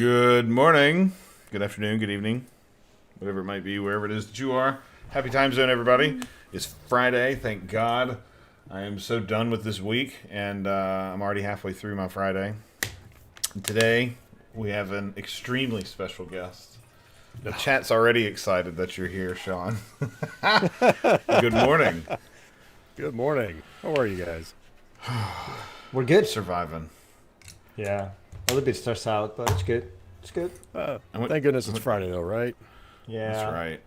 Good morning, good afternoon, good evening, whatever it might be, wherever it is that you are. Happy time zone, everybody. It's Friday, thank God. I am so done with this week, and I'm already halfway through my Friday. And today, we have an extremely special guest. The chat's already excited that you're here, Sean. Good morning. Good morning. How are you guys? We're good. Surviving. Yeah, a little bit stressed out, but it's good. It's good. Thank goodness it's Friday, though, right? Yeah. That's right.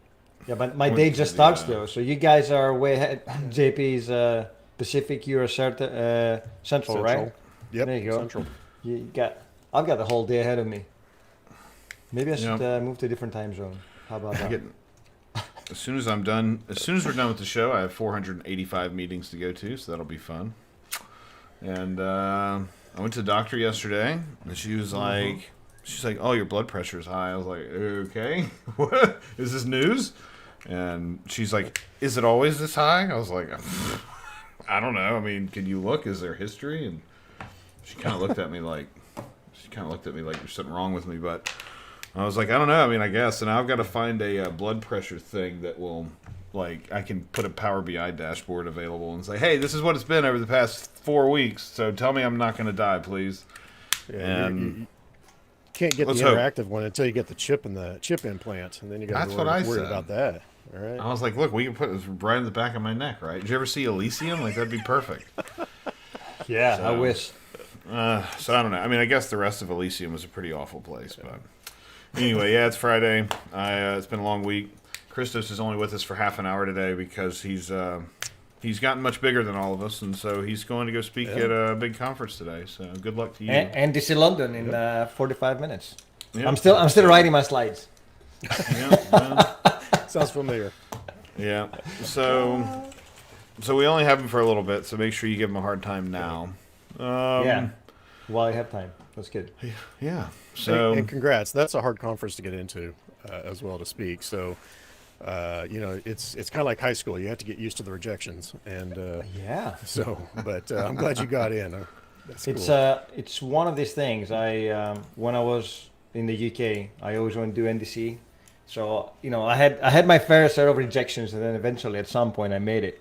Yeah, but my Went day to just the, starts though, so you guys are way ahead. JP's Pacific, you're Central, right? Yep. There you go. Central. I've got the whole day ahead of me. Maybe I should Yep. move to a different time zone. How about I that? get, as soon as I'm done, as soon as we're done with the show, I have 485 meetings to go to, so that'll be fun. And I went to the doctor yesterday, and she's like, "Oh, your blood pressure is high." I was like, "Okay, what is this news?" And she's like, "Is it always this high?" I was like, "I don't know. I mean, can you look? Is there history?" And she kind of looked at me like, there's something wrong with me, but. I was like, I don't know. I mean, I guess. And I've got to find a blood pressure thing that will, like, I can put a Power BI dashboard available and say, hey, this is what it's been over the past 4 weeks. So tell me I'm not going to die, please. Yeah, And you can't get the let's hope. interactive one until you get the chip implant, and then you got That's to what I worry said. about that. All right. I was like, look, we can put this right in the back of my neck, right? Did you ever see Elysium? Like, that'd be perfect. Yeah, I So- wish. So I don't know. I mean, I guess the rest of Elysium was a pretty awful place, but anyway, yeah, it's Friday. It's been a long week. Christos is only with us for half an hour today because he's gotten much bigger than all of us, and so he's going to go speak at a big conference today. So good luck to you. And DC London in 45 minutes. Yeah. I'm still writing my slides. Sounds familiar. Yeah. So we only have him for a little bit, so make sure you give him a hard time now. Yeah. While I have time. That's good. Yeah. So And congrats. That's a hard conference to get into as well to speak. So, it's kind of like high school. You have to get used to the rejections, and Yeah. but I'm glad you got in. That's cool. It's one of these things. When I was in the UK, I always wanted to do NDC. So I had my fair share of rejections, and then eventually, at some point, I made it.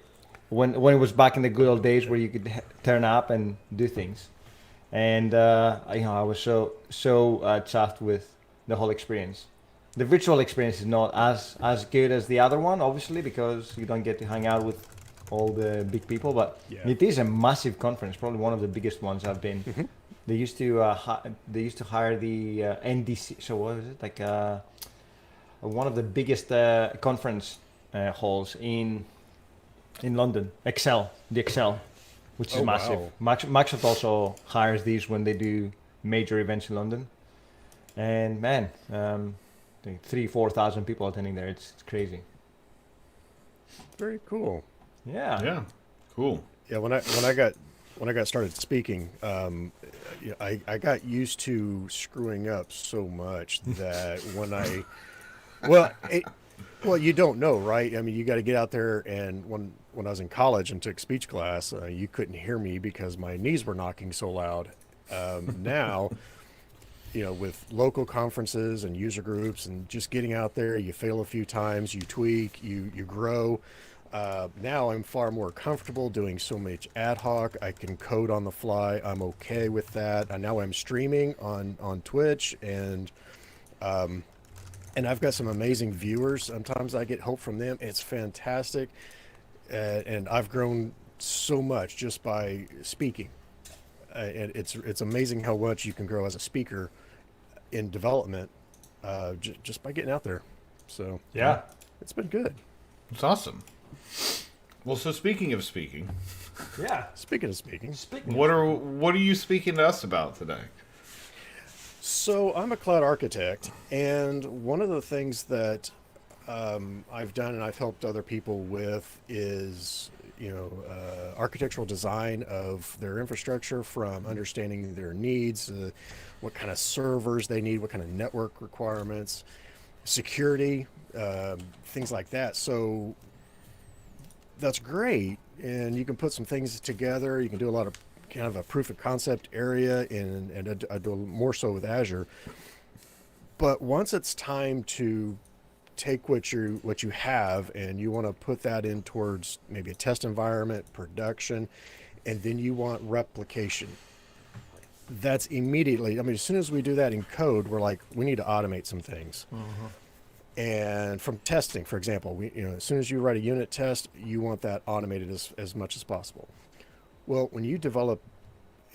When it was back in the good old days where you could turn up and do things, and I was so chuffed with the whole experience. The virtual experience is not as good as the other one, obviously, because you don't get to hang out with all the big people. But Yeah. it is a massive conference, probably one of the biggest ones I've been. They used to hire the NDC. So what is it, like one of the biggest conference halls in London, the Excel, which is Oh, massive. wow. Microsoft also hires these when they do major events in London, and man, I think 4,000 people attending there. It's crazy. Very cool. Yeah. yeah, cool. Yeah, when I got started speaking, I got used to screwing up so much that well, you don't know, right? I mean, you got to get out there, and when I was in college and took speech class, you couldn't hear me because my knees were knocking so loud. Now, with local conferences and user groups and just getting out there, you fail a few times, you tweak, you grow. Now I'm far more comfortable doing so much ad hoc. I can code on the fly. I'm okay with that. And now I'm streaming on Twitch, and I've got some amazing viewers. Sometimes I get help from them. It's fantastic, and I've grown so much just by speaking. And it's amazing how much you can grow as a speaker in development just by getting out there. So Yeah. it's been good. It's awesome. Well, so speaking of speaking, Yeah. Speaking of speaking, what are you speaking to us about today? so I'm a cloud architect, and one of the things that I've done and I've helped other people with is architectural design of their infrastructure, from understanding their needs, what kind of servers they need, what kind of network requirements, security, things like that. So that's great, and you can put some things together. You can do a lot of kind of a proof of concept area, and I do more so with Azure. But once it's time to take what you have and you want to put that in towards maybe a test environment, production, and then you want replication. That's immediately, I mean, as soon as we do that in code, we're like, we need to automate some things. And from testing, for example, as soon as you write a unit test, you want that automated as much as possible. Well, when you develop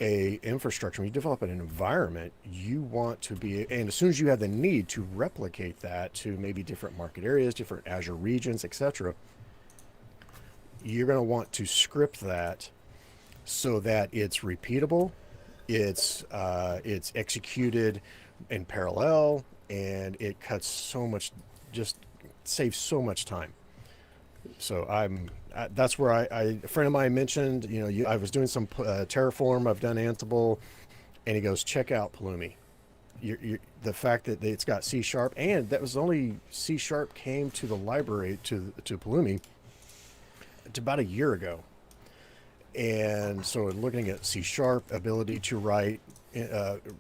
a infrastructure, when you develop an environment, you want to be, and as soon as you have the need to replicate that to maybe different market areas, different Azure regions, etc., you're going to want to script that so that it's repeatable, it's executed in parallel, and it cuts so much, just saves so much time. So that's where a friend of mine mentioned, I was doing some Terraform, I've done Ansible, and he goes, check out Pulumi. The fact that it's got C#, and that was only C# came to the library to Pulumi about a year ago. And so looking at C#, ability to write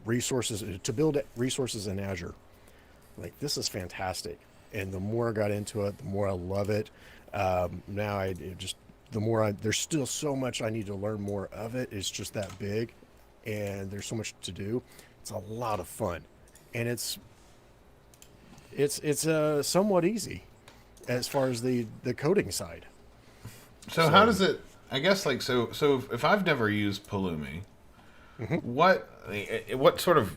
resources, to build resources in Azure, like, this is fantastic. And the more I got into it, the more I love it. Now there's still so much I need to learn more of it. It's just that big, and there's so much to do. It's a lot of fun, and it's somewhat easy as far as the coding side. So how does it? I guess so if I've never used Pulumi, what sort of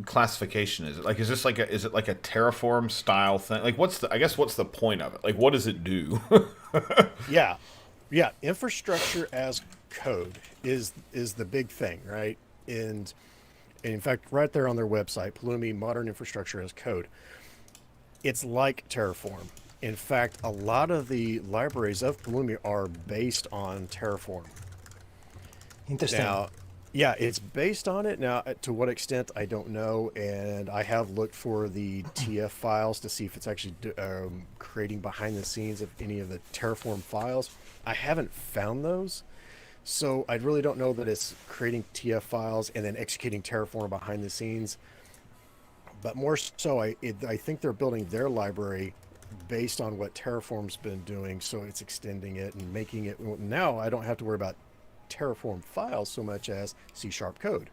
classification is it? Like, is it like a Terraform style thing? Like, what's the point of it? Like, what does it do? Yeah. Infrastructure as code is the big thing, right? And in fact, right there on their website, Pulumi Modern Infrastructure as Code, it's like Terraform. In fact, a lot of the libraries of Pulumi are based on Terraform. Interesting. Now, yeah, it's based on it. Now, to what extent, I don't know. And I have looked for the TF files to see if it's actually creating behind the scenes of any of the Terraform files. I haven't found those. So I really don't know that it's creating TF files and then executing Terraform behind the scenes. But more so, I think they're building their library based on what Terraform's been doing. So it's extending it and making it. Now I don't have to worry about Terraform files so much as C# code.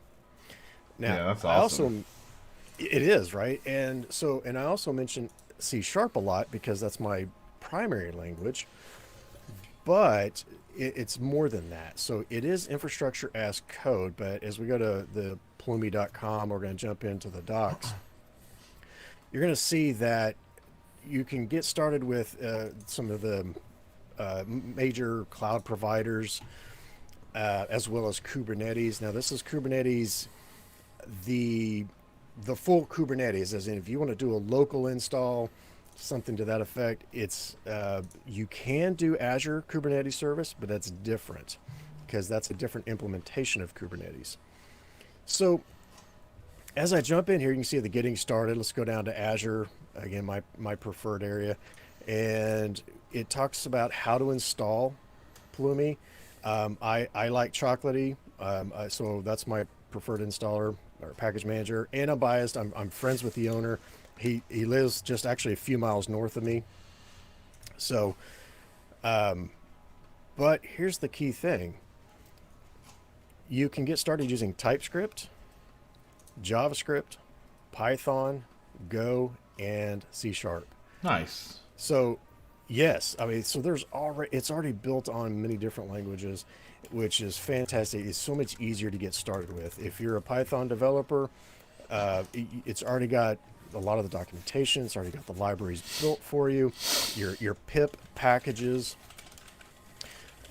Now, yeah, that's awesome. It is, right? And I also mention C# a lot because that's my primary language, but it's more than that. So it is infrastructure as code, but as we go to the Pulumi.com, we're going to jump into the docs. You're going to see that you can get started with some of the major cloud providers, as well as Kubernetes. Now, this is Kubernetes, the full Kubernetes, as in if you want to do a local install, something to that effect, it's you can do Azure Kubernetes service, but that's different because that's a different implementation of Kubernetes. So as I jump in here, you can see the getting started. Let's go down to Azure, again, my preferred area. And it talks about how to install Pulumi. I like Chocolatey, so that's my preferred installer or package manager. And I'm biased. I'm friends with the owner. He lives just actually a few miles north of me. So, but here's the key thing. You can get started using TypeScript, JavaScript, Python, Go, and C#. Nice. So, yes, I mean, so it's already built on many different languages, which is fantastic. It's so much easier to get started with. If you're a Python developer, it's already got a lot of the documentation. It's already got the libraries built for you, your pip packages,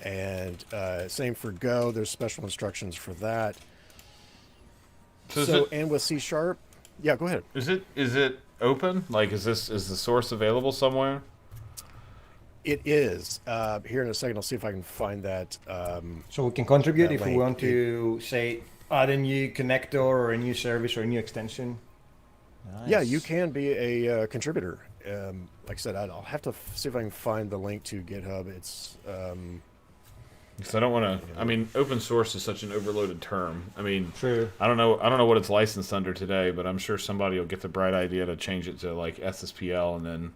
and same for Go. There's special instructions for that. And with C#, yeah, go ahead. Is it open? Like, is the source available somewhere? It is. Here in a second, I'll see if I can find that. So we can contribute if we link. want to say add a new connector or a new service or a new extension. Nice. Yeah, you can be a contributor. Like I said, I'll have to see if I can find the link to GitHub. It's Because I don't want to. I mean, open source is such an overloaded term. I mean, True. I don't know. I don't know what it's licensed under today, but I'm sure somebody will get the bright idea to change it to like SSPL, and then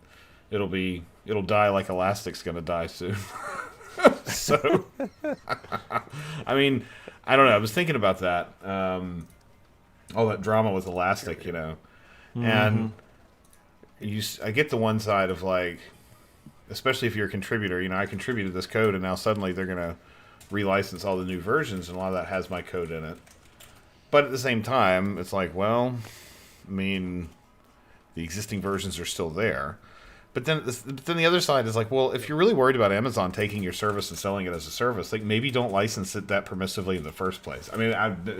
it'll die like Elastic's gonna die soon. So, I mean, I don't know. I was thinking about that. All that drama with Elastic, you know, and I get the one side of like, especially if you're a contributor. You know, I contributed this code, and now suddenly they're gonna relicense all the new versions, and a lot of that has my code in it. But at the same time, it's like, well, I mean, the existing versions are still there. But then the other side is like, well, if you're really worried about Amazon taking your service and selling it as a service, like maybe don't license it that permissively in the first place. I mean,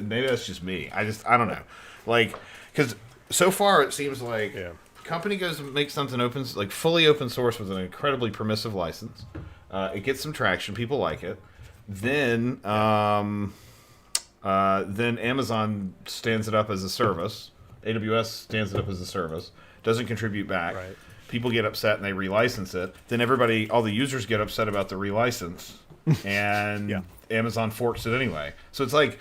maybe that's just me. I don't know. Like, because so far it seems like company goes and makes something open, like fully open source with an incredibly permissive license. It gets some traction. People like it. Then Amazon stands it up as a service. AWS stands it up as a service. Doesn't contribute back. Right. People get upset and they relicense it. Then all the users get upset about the relicense, and Amazon forks it anyway. So it's like,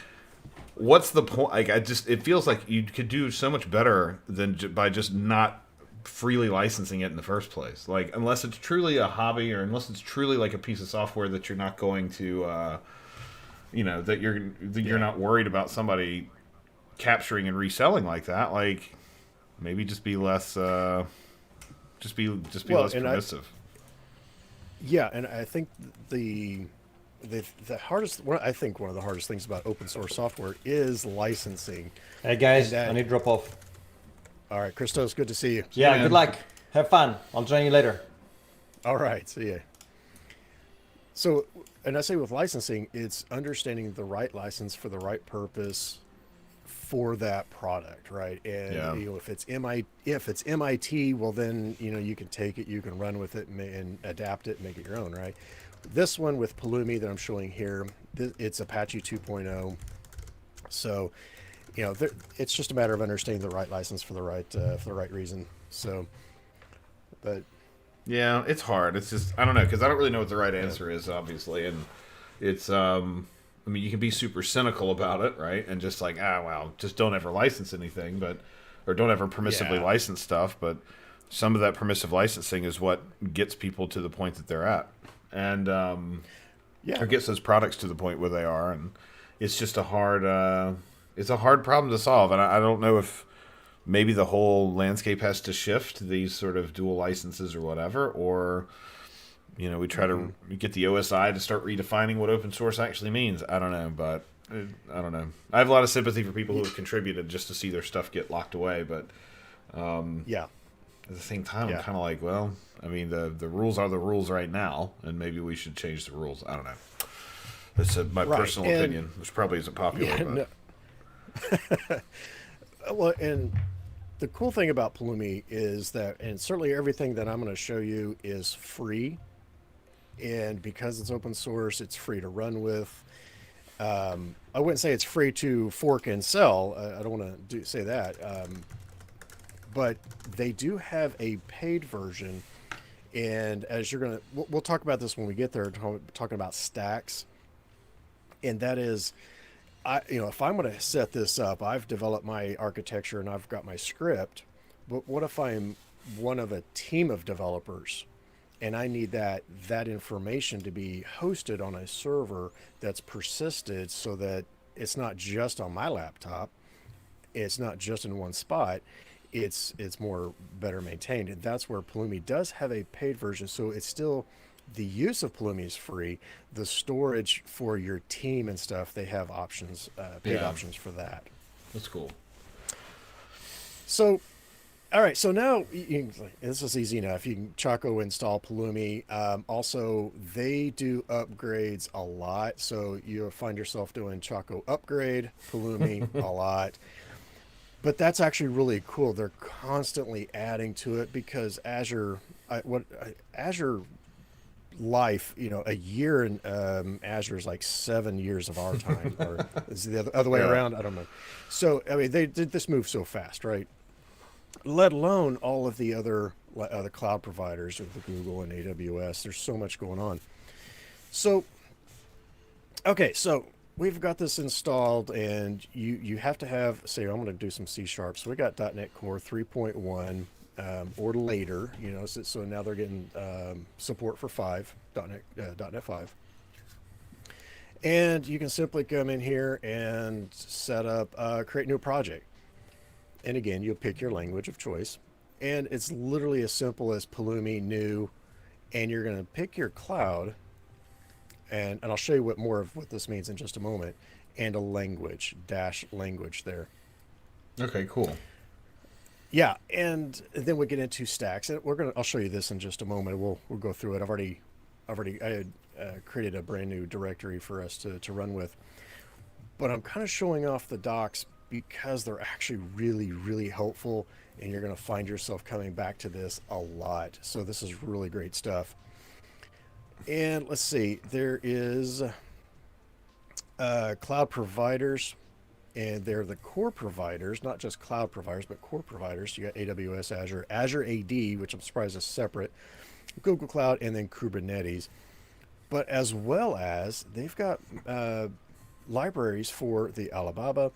what's the point? Like, it feels like you could do so much better than by just not freely licensing it in the first place. Like, unless it's truly a hobby, or unless it's truly like a piece of software that you're not going to, that you're not worried about somebody capturing and reselling like that. Like, maybe just be less. Just be less permissive. And I think the hardest one. I think one of the hardest things about open source software is licensing. Hey guys, I need to drop off. All right, Christos, good to see you. Yeah, good luck. Have fun. I'll join you later. All right, see ya. So, and I say with licensing, it's understanding the right license for the right purpose for that product, right? And if it's MIT, well then you can take it, you can run with it, and adapt it, and make it your own, right? This one with Pulumi that I'm showing here, it's Apache 2.0. So, it's just a matter of understanding the right license for the right reason. So, but yeah, it's hard. It's just, I don't know, because I don't really know what the right answer is, obviously, and it's I mean, you can be super cynical about it, right? And just like, well, just don't ever license anything, or don't ever permissively license stuff. But some of that permissive licensing is what gets people to the point that they're at, and or gets those products to the point where they are. And it's just a hard problem to solve. And I don't know if maybe the whole landscape has to shift these sort of dual licenses or whatever, or we try to get the OSI to start redefining what open source actually means. I don't know, but I don't know. I have a lot of sympathy for people who have contributed just to see their stuff get locked away, but at the same time, I'm kind of like, well, I mean, the rules are the rules right now, and maybe we should change the rules. I don't know. That's my personal opinion, which probably isn't popular. Well, and the cool thing about Pulumi is that, and certainly everything that I'm going to show you is free. And because it's open source, it's free to run with. I wouldn't say it's free to fork and sell. I don't want to say that. But they do have a paid version. And as you're going to, we'll talk about this when we get there, talking about stacks. And that is, if I'm going to set this up, I've developed my architecture and I've got my script. But what if I'm one of a team of developers? And I need that information to be hosted on a server that's persisted, so that it's not just on my laptop, it's not just in one spot, it's more better maintained. And that's where Pulumi does have a paid version. So it's still, the use of Pulumi is free. The storage for your team and stuff, they have options, paid options for that. That's cool. So, all right, so now this is easy enough. You can Choco install Pulumi. Also, they do upgrades a lot, so you'll find yourself doing Choco upgrade, Pulumi a lot. But that's actually really cool. They're constantly adding to it because Azure life, a year in Azure is like 7 years of our time, or is it the other way around? I don't know. So, I mean, they did this move so fast, right? Let alone all of the other cloud providers, with Google and AWS. There's so much going on. So Okay, so we've got this installed, and you have to have. Say, I'm going to do some C sharp. So we got .NET Core 3.1 or later. You know, so now they're getting support for 5 .NET 5, and you can simply come in here and set up create new project. And again, you'll pick your language of choice, and it's literally as simple as Pulumi new, and you're going to pick your cloud, and I'll show you what more of what this means in just a moment, and a language dash language there. Okay, cool. Yeah, and then we get into stacks, and I'll show you this in just a moment. We'll go through it. I had created a brand new directory for us to run with, but I'm kind of showing off the docs because they're actually really, really helpful, and you're going to find yourself coming back to this a lot. So this is really great stuff. And let's see, there is cloud providers, and they're the core providers, not just cloud providers, but core providers. You got AWS, Azure AD, which I'm surprised is separate, Google Cloud, and then Kubernetes. But as well as they've got libraries for the Alibaba,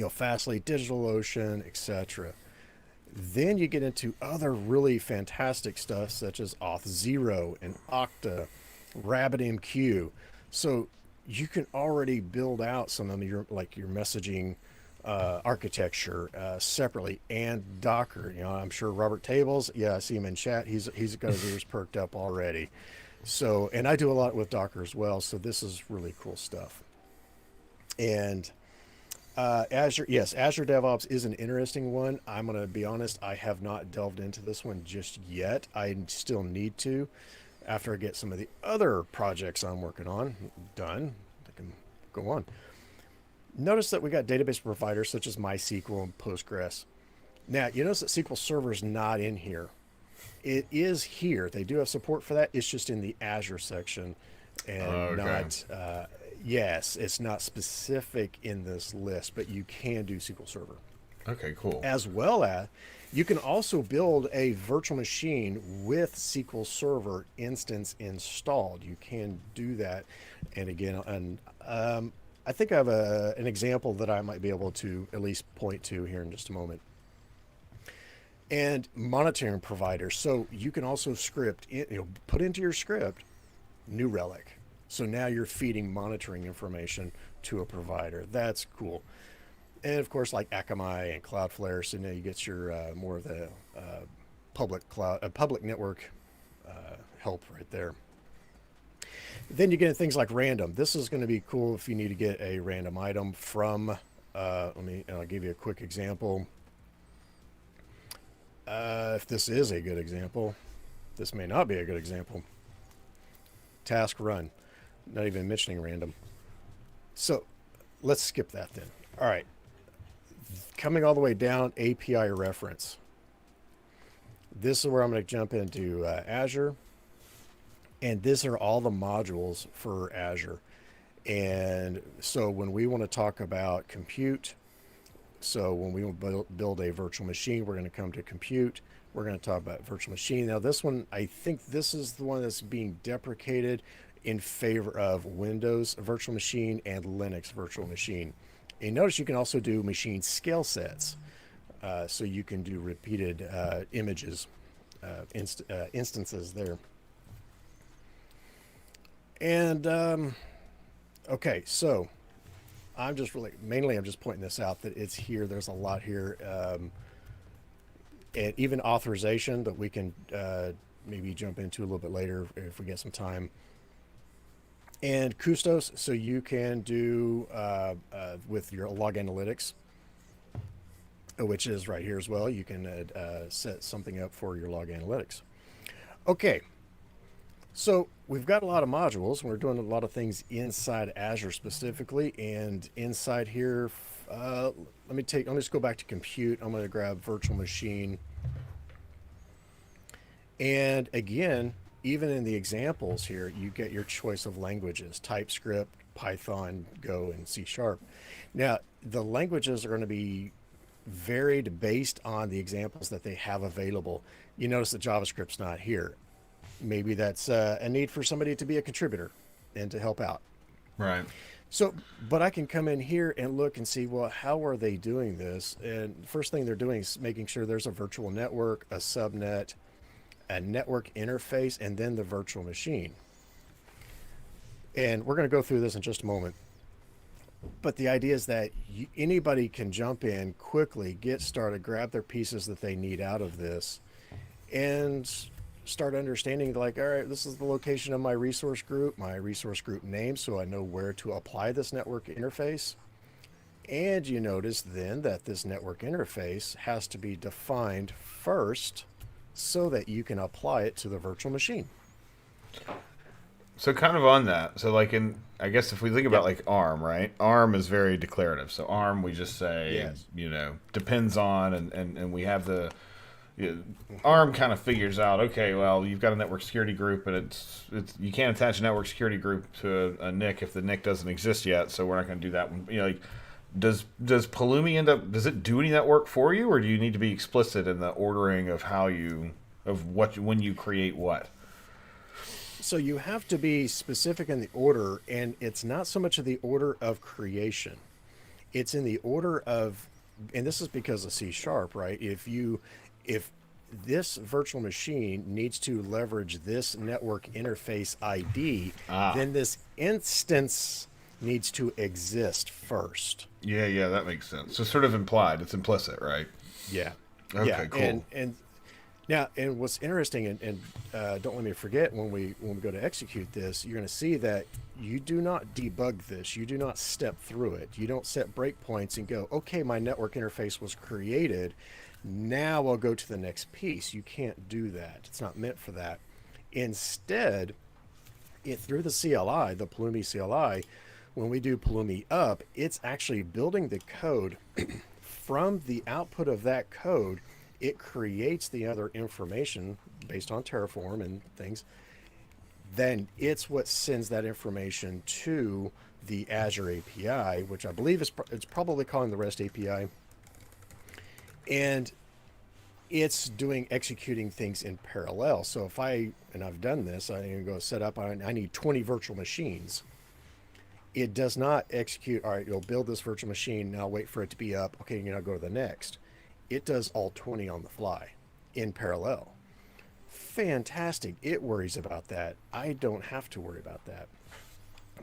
Fastly, DigitalOcean, etc. Then you get into other really fantastic stuff such as Auth0 and Okta, RabbitMQ. So you can already build out some of your messaging architecture separately, and Docker. I'm sure Robert Tables. Yeah, I see him in chat. He's got his ears perked up already. So, and I do a lot with Docker as well. So this is really cool stuff. And Azure DevOps is an interesting one. I'm going to be honest, I have not delved into this one just yet. I still need to after I get some of the other projects I'm working on done. I can go on. Notice that we got database providers such as MySQL and Postgres. Now, you notice that SQL Server is not in here. It is here. They do have support for that. It's just in the Azure section and not... yes, it's not specific in this list, but you can do SQL Server. Okay, cool. As well as you can also build a virtual machine with SQL Server instance installed. You can do that. And again, I think I have an example that I might be able to at least point to here in just a moment. And monitoring providers. So you can also put into your script New Relic. So now you're feeding monitoring information to a provider. That's cool. And of course, like Akamai and Cloudflare. So now you get your more of the public network help right there. Then you get into things like random. This is going to be cool if you need to get a random item from. I'll give you a quick example. If this is a good example, this may not be a good example. Task run. Not even mentioning random. So let's skip that then. All right. Coming all the way down, API reference. This is where I'm going to jump into Azure. And these are all the modules for Azure. And so when we want to talk about compute, so when we build a virtual machine, we're going to come to compute. We're going to talk about virtual machine. Now this one, I think this is the one that's being deprecated in favor of Windows virtual machine and Linux virtual machine. And notice you can also do machine scale sets. So you can do repeated images, instances there. And, okay, so I'm just pointing this out that it's here. There's a lot here. And even authorization that we can maybe jump into a little bit later if we get some time. And Custos, so you can do with your log analytics, which is right here as well. You can set something up for your log analytics. Okay, so we've got a lot of modules. We're doing a lot of things inside Azure specifically, and inside here, let me just go back to compute. I'm going to grab virtual machine, and again, even in the examples here, you get your choice of languages: TypeScript, Python, Go, and C#. Now, the languages are going to be varied based on the examples that they have available. You notice that JavaScript's not here. Maybe that's a need for somebody to be a contributor and to help out. Right. So, but I can come in here and look and see, well, how are they doing this? And the first thing they're doing is making sure there's a virtual network, a subnet, a network interface, and then the virtual machine. And we're going to go through this in just a moment. But the idea is that anybody can jump in quickly, get started, grab their pieces that they need out of this, and start understanding, like, all right, this is the location of my resource group name, so I know where to apply this network interface. And you notice then that this network interface has to be defined first so that you can apply it to the virtual machine. So kind of on that. So like I guess if we think about Yep. like ARM, right? ARM is very declarative. So ARM, we just say, Yes. depends on, and we have the ARM kind of figures out, okay, well, you've got a network security group, but it's you can't attach a network security group to a NIC if the NIC doesn't exist yet. So we're not going to do that one. Like, does Pulumi does it do any of that work for you, or do you need to be explicit in the ordering of when you create what? So you have to be specific in the order, and it's not so much of the order of creation. It's in the order of, and this is because of C sharp, right? If this virtual machine needs to leverage this network interface ID, Ah, then this instance needs to exist first. yeah, that makes sense. So sort of implied. It's implicit, right? Yeah. Okay, Yeah. cool. And now, and what's interesting, and don't let me forget, when we go to execute this, you're going to see that you do not debug this. You do not step through it. You don't set breakpoints and go, okay, my network interface was created. Now I'll go to the next piece. You can't do that. It's not meant for that. Instead, through the CLI, the Pulumi CLI, when we do Pulumi up, it's actually building the code. From the output of that code, it creates the other information based on Terraform and things. Then it's what sends that information to the Azure API, which I believe it's probably calling the REST API, and it's executing things in parallel. So if I've done this, I can go set up. I need 20 virtual machines. It does not execute. All right, you'll build this virtual machine. Now wait for it to be up. Okay, go to the next. It does all 20 on the fly in parallel. Fantastic. It worries about that. I don't have to worry about that.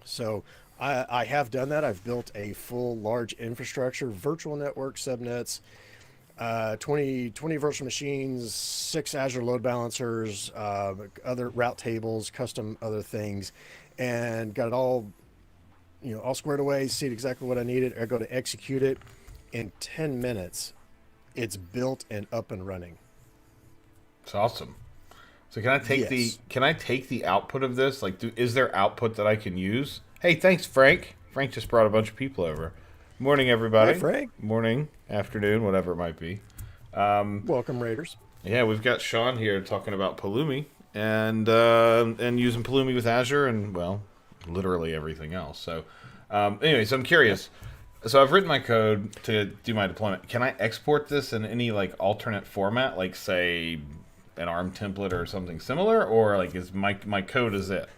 So I have done that. I've built a full large infrastructure, virtual network, subnets, 20 virtual machines, 6 Azure load balancers, other route tables, custom other things, and got it all squared away, see exactly what I needed. I go to execute it. In 10 minutes, it's built and up and running. It's awesome. So can I take Yes. the output of this? Like, is there output that I can use? Hey, thanks, Frank. Frank just brought a bunch of people over. Morning, Hi, everybody. Frank. Morning, afternoon, whatever it might be. Welcome, Raiders. Yeah, we've got Sean here talking about Pulumi and using Pulumi with Azure and, well, literally everything else. So anyway, so I'm curious. So I've written my code to do my deployment. Can I export this in any like alternate format, like say an ARM template or something similar, or like is my code is it?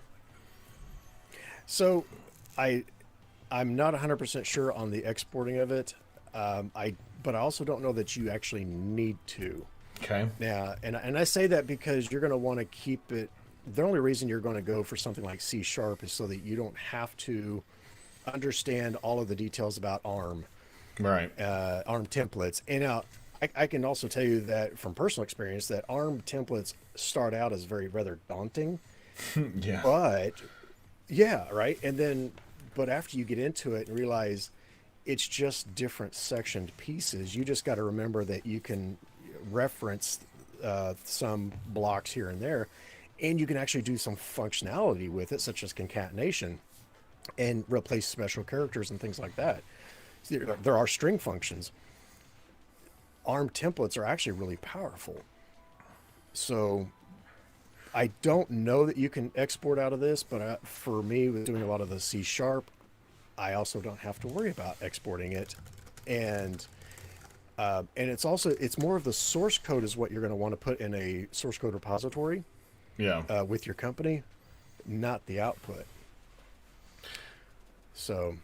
So I'm not 100% sure on the exporting of it. But I also don't know that you actually need to. Okay. Now, and I say that because you're going to want to keep it. The only reason you're going to go for something like C sharp is so that you don't have to understand all of the details about ARM, Right. ARM templates. And now I can also tell you that from personal experience that ARM templates start out as rather daunting, Yeah. but yeah, right. But after you get into it and realize it's just different sectioned pieces, you just got to remember that you can reference some blocks here and there, and you can actually do some functionality with it, such as concatenation and replace special characters and things like that. So there are string functions. ARM templates are actually really powerful. So I don't know that you can export out of this, but for me, with doing a lot of the C sharp, I also don't have to worry about exporting it. And it's more of the source code is what you're going to want to put in a source code repository Yeah. with your company, not the output. So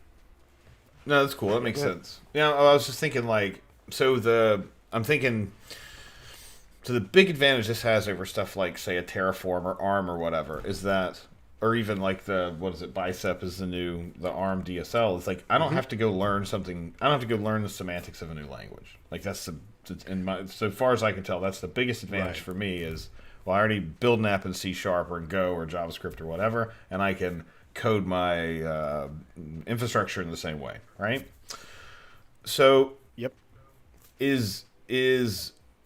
No, that's cool. That makes go ahead. sense. Yeah, I was just thinking like, I'm thinking, so the big advantage this has over stuff like, say, a Terraform or ARM or whatever is that, or even like what is it, Bicep is the ARM DSL. It's like I don't Hmm. have to go learn something. I don't have to go learn the semantics of a new language. Like so far as I can tell, that's the biggest advantage Right. for me is, well, I already build an app in C Sharp or in Go or JavaScript or whatever, and I can code my infrastructure in the same way, right? So Yep. is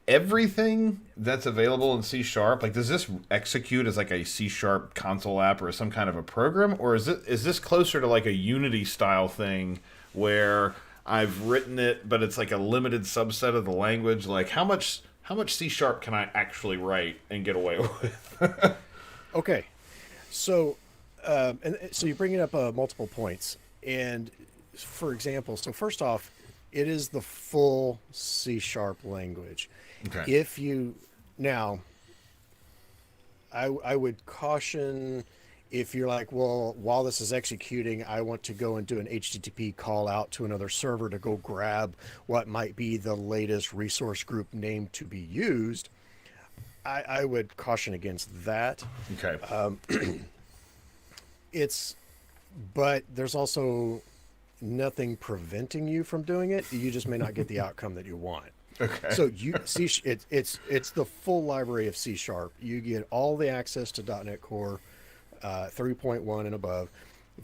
everything that's available in C Sharp, like does this execute as like a C Sharp console app or some kind of a program, or is this closer to like a Unity style thing where I've written it but it's like a limited subset of the language? Like how much C Sharp can I actually write and get away with? Okay. So, so you're bringing up multiple points, and for example, so first off, it is the full C sharp language. Okay. If you now, I would caution if you're like, well, while this is executing, I want to go and do an HTTP call out to another server to go grab what might be the latest resource group name to be used. I would caution against that. Okay. It's but there's also nothing preventing you from doing it. You just may not get the outcome that you want. Okay. So you see, it's the full library of C sharp. You get all the access to .NET Core 3.1 and above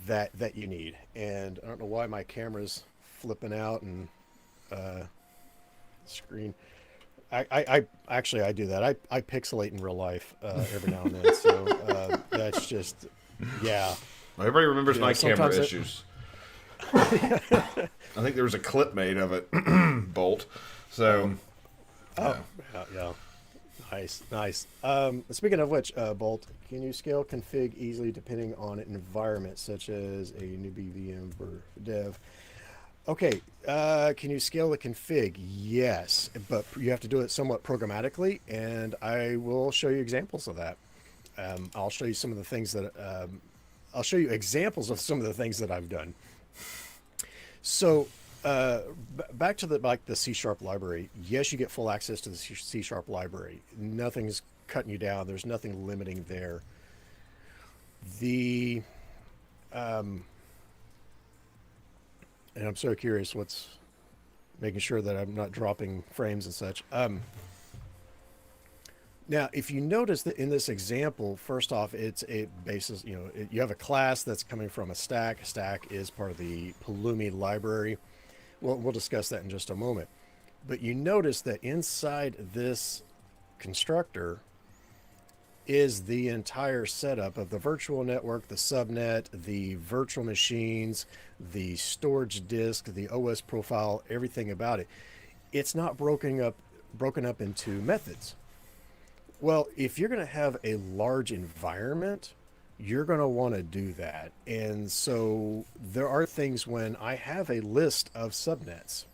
that you need. And I don't know why my camera's flipping out and screen. I actually I do that. I pixelate in real life every now and then. So that's just yeah. Everybody remembers You know, my camera sometimes it, issues. I think there was a clip made of it, Bolt. So, oh yeah. yeah, yeah. Nice, nice. Speaking of which, Bolt, can you scale config easily depending on an environment such as a newbie VM or dev? Okay, can you scale the config? Yes, but you have to do it somewhat programmatically, and I will show you examples of that. I'll show you some of the things that I'll show you examples of some of the things that I've done. So back to the C sharp library. Yes, you get full access to the C sharp library. Nothing's cutting you down. There's nothing limiting there. The and I'm so curious what's making sure that I'm not dropping frames and such. Now, if you notice that in this example, first off, it's a basis, you have a class that's coming from a stack. A stack is part of the Pulumi library. We'll discuss that in just a moment. But you notice that inside this constructor is the entire setup of the virtual network, the subnet, the virtual machines, the storage disk, the OS profile, everything about it. It's not broken up into methods. Well, if you're going to have a large environment, you're going to want to do that. And so there are things when I have a list of subnets.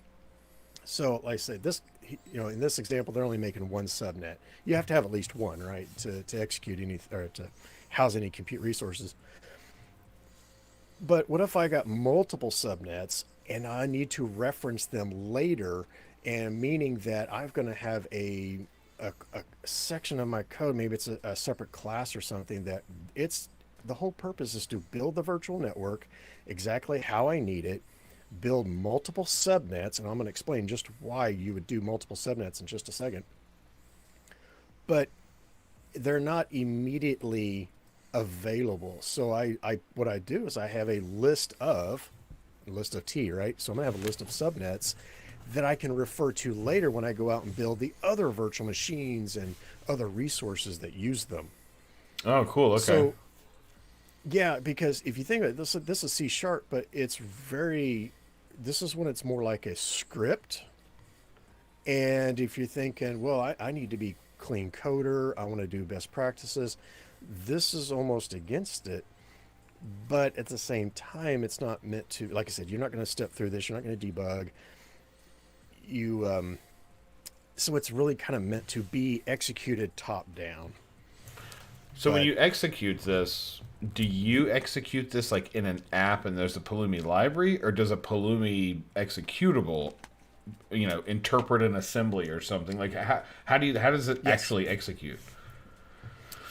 So, like I said, in this example, they're only making one subnet. You have to have at least one, right, to execute any or to house any compute resources. But what if I got multiple subnets and I need to reference them later, and meaning that I'm going to have a section of my code, maybe it's a separate class or something that it's the whole purpose is to build the virtual network exactly how I need it, build multiple subnets, and I'm going to explain just why you would do multiple subnets in just a second. But they're not immediately available. So I what I do is I have a list of T, right? So I'm gonna have a list of subnets that I can refer to later when I go out and build the other virtual machines and other resources that use them. Oh, cool. Okay. So yeah, because if you think about it, this is C sharp, but this is when it's more like a script. And if you're thinking, well, I need to be clean coder, I want to do best practices, this is almost against it. But at the same time, it's not meant to, like I said, you're not going to step through this, you're not going to debug. So it's really kind of meant to be executed top down. So when But you execute this, do you execute this like in an app and there's a Pulumi library, or does a Pulumi executable, interpret an assembly or something? Like how does it yes. actually execute?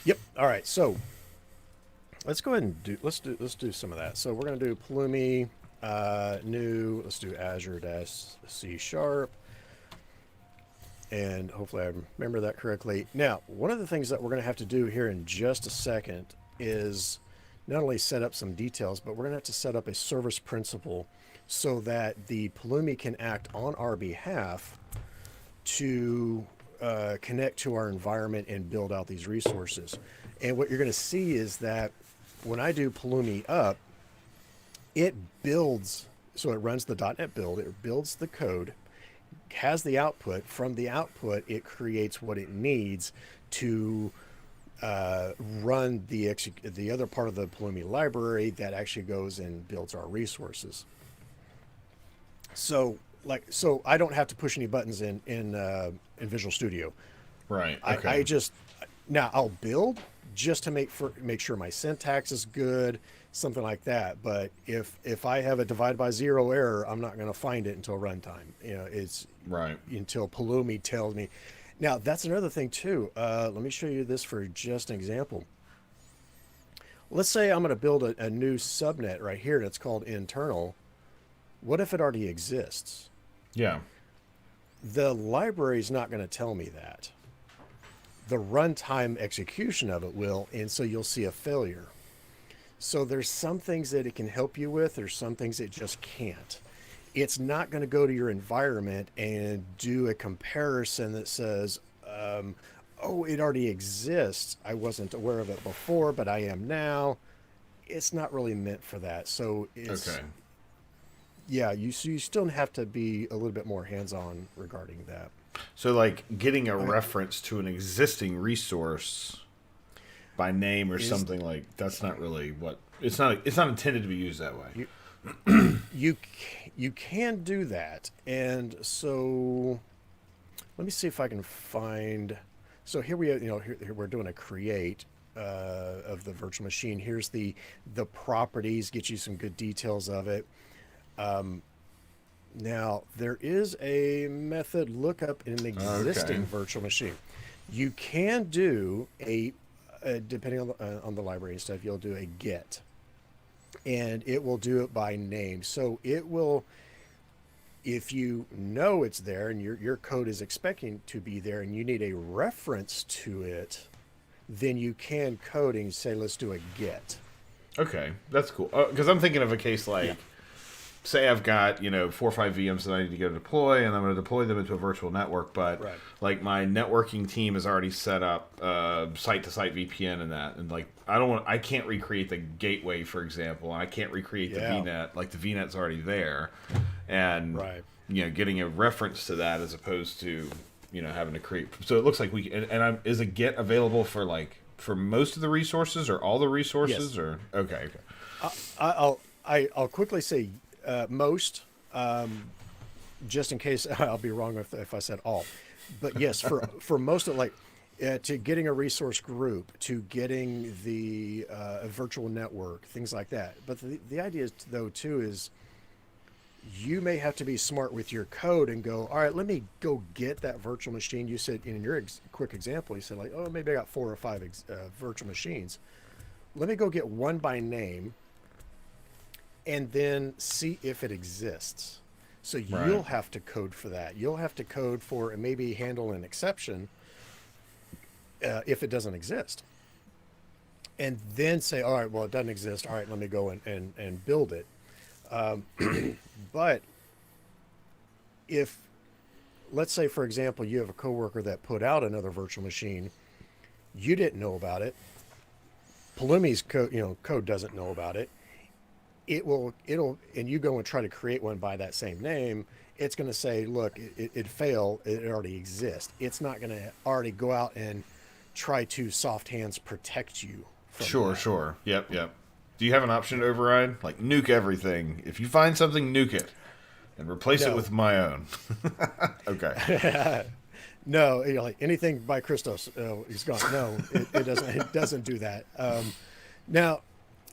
Yep. All right. So let's go ahead and let's do some of that. So we're going to do Pulumi new. Let's do Azure C sharp, and hopefully I remember that correctly. Now, one of the things that we're going to have to do here in just a second is not only set up some details, but we're going to have to set up a service principal so that the Pulumi can act on our behalf to connect to our environment and build out these resources. And what you're going to see is that when I do Pulumi up, it builds, so it runs the .NET build, it builds the code, has the output. From the output, it creates what it needs to run the other part of the Pulumi library that actually goes and builds our resources. So I don't have to push any buttons in Visual Studio. Right. Okay. I just now I'll build just to make sure my syntax is good, something like that. But if I have a divide by zero error, I'm not going to find it until runtime. It's right until Pulumi tells me. Now that's another thing too. Let me show you this for just an example. Let's say I'm going to build a new subnet right here that's called internal. What if it already exists? Yeah. The library is not going to tell me that. The runtime execution of it will, and so you'll see a failure. So there's some things that it can help you with, there's some things it just can't. It's not going to go to your environment and do a comparison that says, oh, it already exists. I wasn't aware of it before, but I am now. It's not really meant for that. So it's... Okay. Yeah, you still have to be a little bit more hands-on regarding that. So, like getting a reference to an existing resource by name or something, like that's not really what it's not. It's not intended to be used that way. You can do that, and so let me see if I can find. So here we here we're doing a create of the virtual machine. Here's the properties. Get you some good details of it. Now there is a method lookup in an existing virtual machine. You can do depending on the library and stuff, you'll do a get, and it will do it by name. So it will, if you know it's there and your code is expecting to be there and you need a reference to it, then you can code and say, let's do a get. Okay, that's cool. Because I'm thinking of a case like, say I've got 4 or 5 VMs that I need to go deploy, and I'm going to deploy them into a virtual network. But like my networking team has already set up site-to-site VPN and that, and like I can't recreate the gateway, for example. I can't recreate the VNet. Like the VNet's already there, and getting a reference to that as opposed to having to create. So it looks like is a get available for most of the resources or all the resources? Yes. Or okay. I'll quickly say. Most, just in case I'll be wrong if I said all, but yes, for most of to getting a resource group, to getting the virtual network, things like that. But the idea though too is you may have to be smart with your code and go, all right, let me go get that virtual machine. You said in your quick example, you said like, oh, maybe I got 4 or 5 virtual machines. Let me go get one by name. And then see if it exists. So you'll have to code for that. You'll have to code for and maybe handle an exception if it doesn't exist. And then say, all right, well, it doesn't exist. All right, let me go and build it. But if, let's say, for example, you have a coworker that put out another virtual machine, you didn't know about it. Pulumi's code doesn't know about it. It'll and you go and try to create one by that same name, it's going to say, look, it failed. It already exists. It's not going to already go out and try to soft hands protect you from that. Sure. Yep. Do you have an option to override? Like nuke everything. If you find something, nuke it and replace it with my own. Okay. No, like anything by Christos, he's gone. No, it doesn't. It doesn't do that. Now,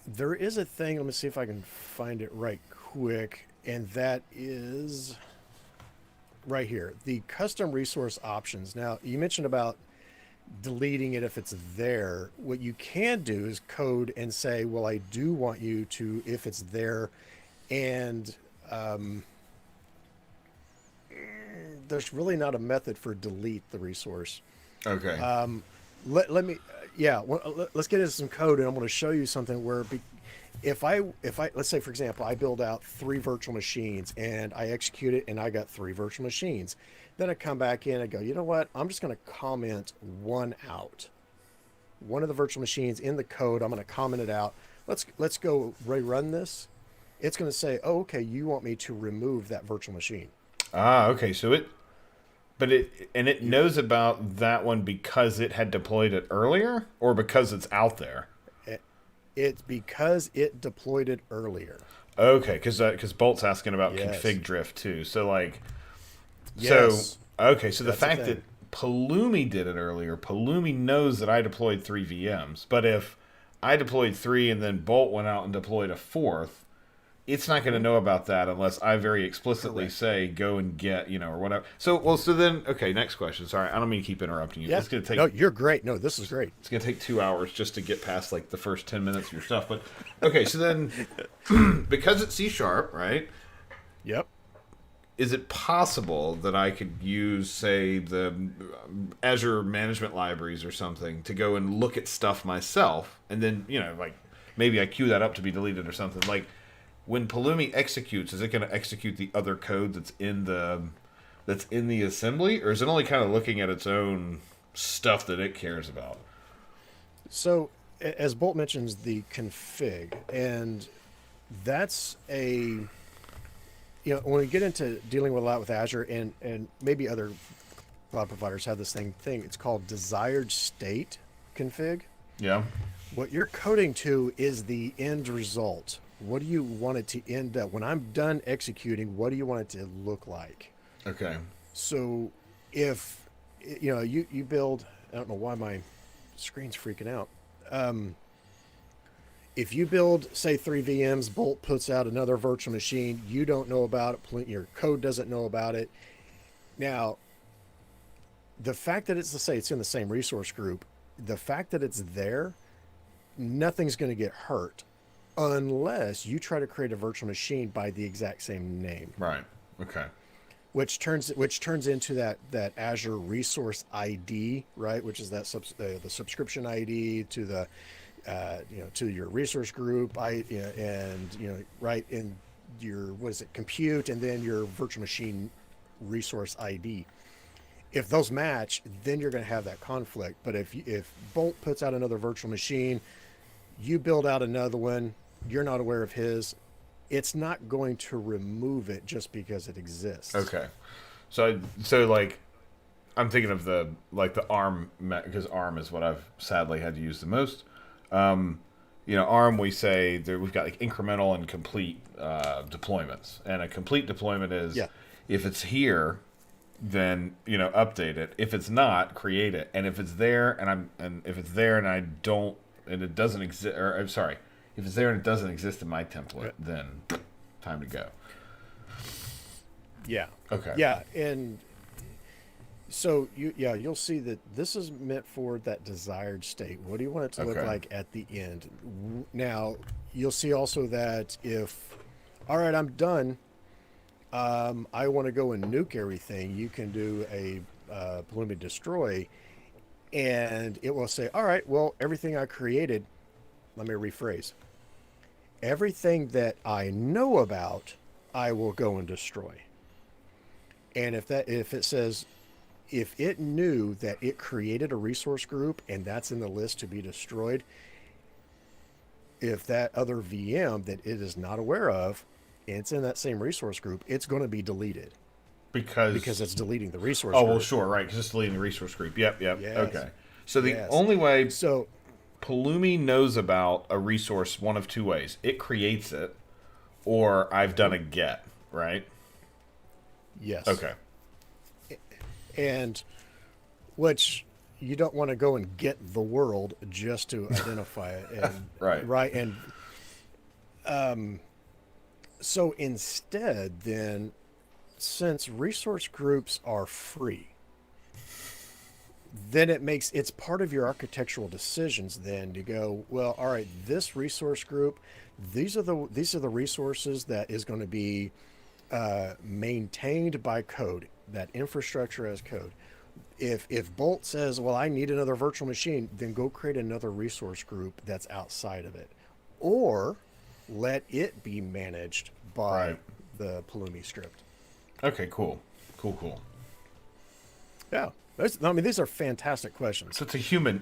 there is a thing. Let me see if I can find it right quick, and that is right here. The custom resource options. Now, you mentioned about deleting it if it's there. What you can do is code and say, well, I do want you to, if it's there, and there's really not a method for delete the resource. Okay. Let me, yeah, let's get into some code, and I'm going to show you something where if I let's say for example I build out 3 virtual machines and I execute it and I got 3 virtual machines, then I come back in and go, you know what, I'm just going to comment one out, one of the virtual machines in the code. I'm going to comment it out. Let's go rerun this. It's going to say, oh, okay, you want me to remove that virtual machine. Okay. So it knows about that one because it had deployed it earlier, or because it's out there. It's because it deployed it earlier. Okay, because Bolt's asking about Yes. config drift too. So like, Yes. okay, so the That's the fact thing. that Pulumi did it earlier, Pulumi knows that I deployed 3 VMs. But if I deployed 3 and then Bolt went out and deployed a 4th, it's not going to know about that unless I very explicitly Correct. say go and get, or whatever. So then, okay, next question. Sorry, I don't mean to keep interrupting you. Yeah. It's going to take No, you're great. No, this is great. It's gonna take 2 hours just to get past like the first 10 minutes of your stuff. But okay, so then because it's C#, right? Yep. Is it possible that I could use, say, the Azure management libraries or something to go and look at stuff myself, and then like maybe I queue that up to be deleted or something? Like when Pulumi executes, is it going to execute the other code that's in the assembly, or is it only kind of looking at its own stuff that it cares about? So, as Bolt mentions, the config, and that's when we get into dealing with a lot with Azure, and maybe other cloud providers have this thing, it's called desired state config. Yeah. What you're coding to is the end result. What do you want it to end up? When I'm done executing, what do you want it to look like? Okay. So if you build, I don't know why my screen's freaking out. If you build, say, 3 VMs, Bolt puts out another virtual machine, you don't know about it, your code doesn't know about it. Now, the fact that it's in the same resource group, the fact that it's there, nothing's going to get hurt unless you try to create a virtual machine by the exact same name. Right. Okay. Which turns into that Azure Resource ID, right? Which is that the subscription ID to the to your resource group, and right in your compute, and then your virtual machine resource ID. If those match, then you're going to have that conflict. But if Bolt puts out another virtual machine, you build out another one, you're not aware of his, it's not going to remove it just because it exists. Okay. So like, I'm thinking of the ARM, because ARM is what I've sadly had to use the most. ARM, we say we've got like incremental and complete deployments, and a complete deployment is if it's here, then update it. If it's not, create it. And if it's there and if it's there and I don't, and it doesn't exist, or I'm sorry, if it's there and it doesn't exist in my template, then time to go. Yeah. Okay. Yeah, and so you'll see that this is meant for that desired state. What do you want it to look like at the end? Now, you'll see also that if, all right, I'm done, I want to go and nuke everything, you can do a Pulumi destroy, and it will say, all right, well, everything I created, let me rephrase, everything that I know about, I will go and destroy. And if it says, if it knew that it created a resource group and that's in the list to be destroyed, if that other VM that it is not aware of, and it's in that same resource group, it's going to be deleted. Because it's deleting the resource group. Oh, well, sure, right, because it's deleting the resource group. Yep, Yes. okay. So the only way Pulumi knows about a resource one of two ways. It creates it, or I've done a get, right? Yes. Okay. And which you don't want to go and get the world just to identify it. And Right. right. And so instead, then, since resource groups are free, then it's part of your architectural decisions then to go, well, all right, this resource group, these are the resources that is going to be maintained by code, that infrastructure as code. If Bolt says, well, I need another virtual machine, then go create another resource group that's outside of it, or let it be managed by Right. the Pulumi script. Okay, cool. Cool. Yeah. I mean, these are fantastic questions. So it's a human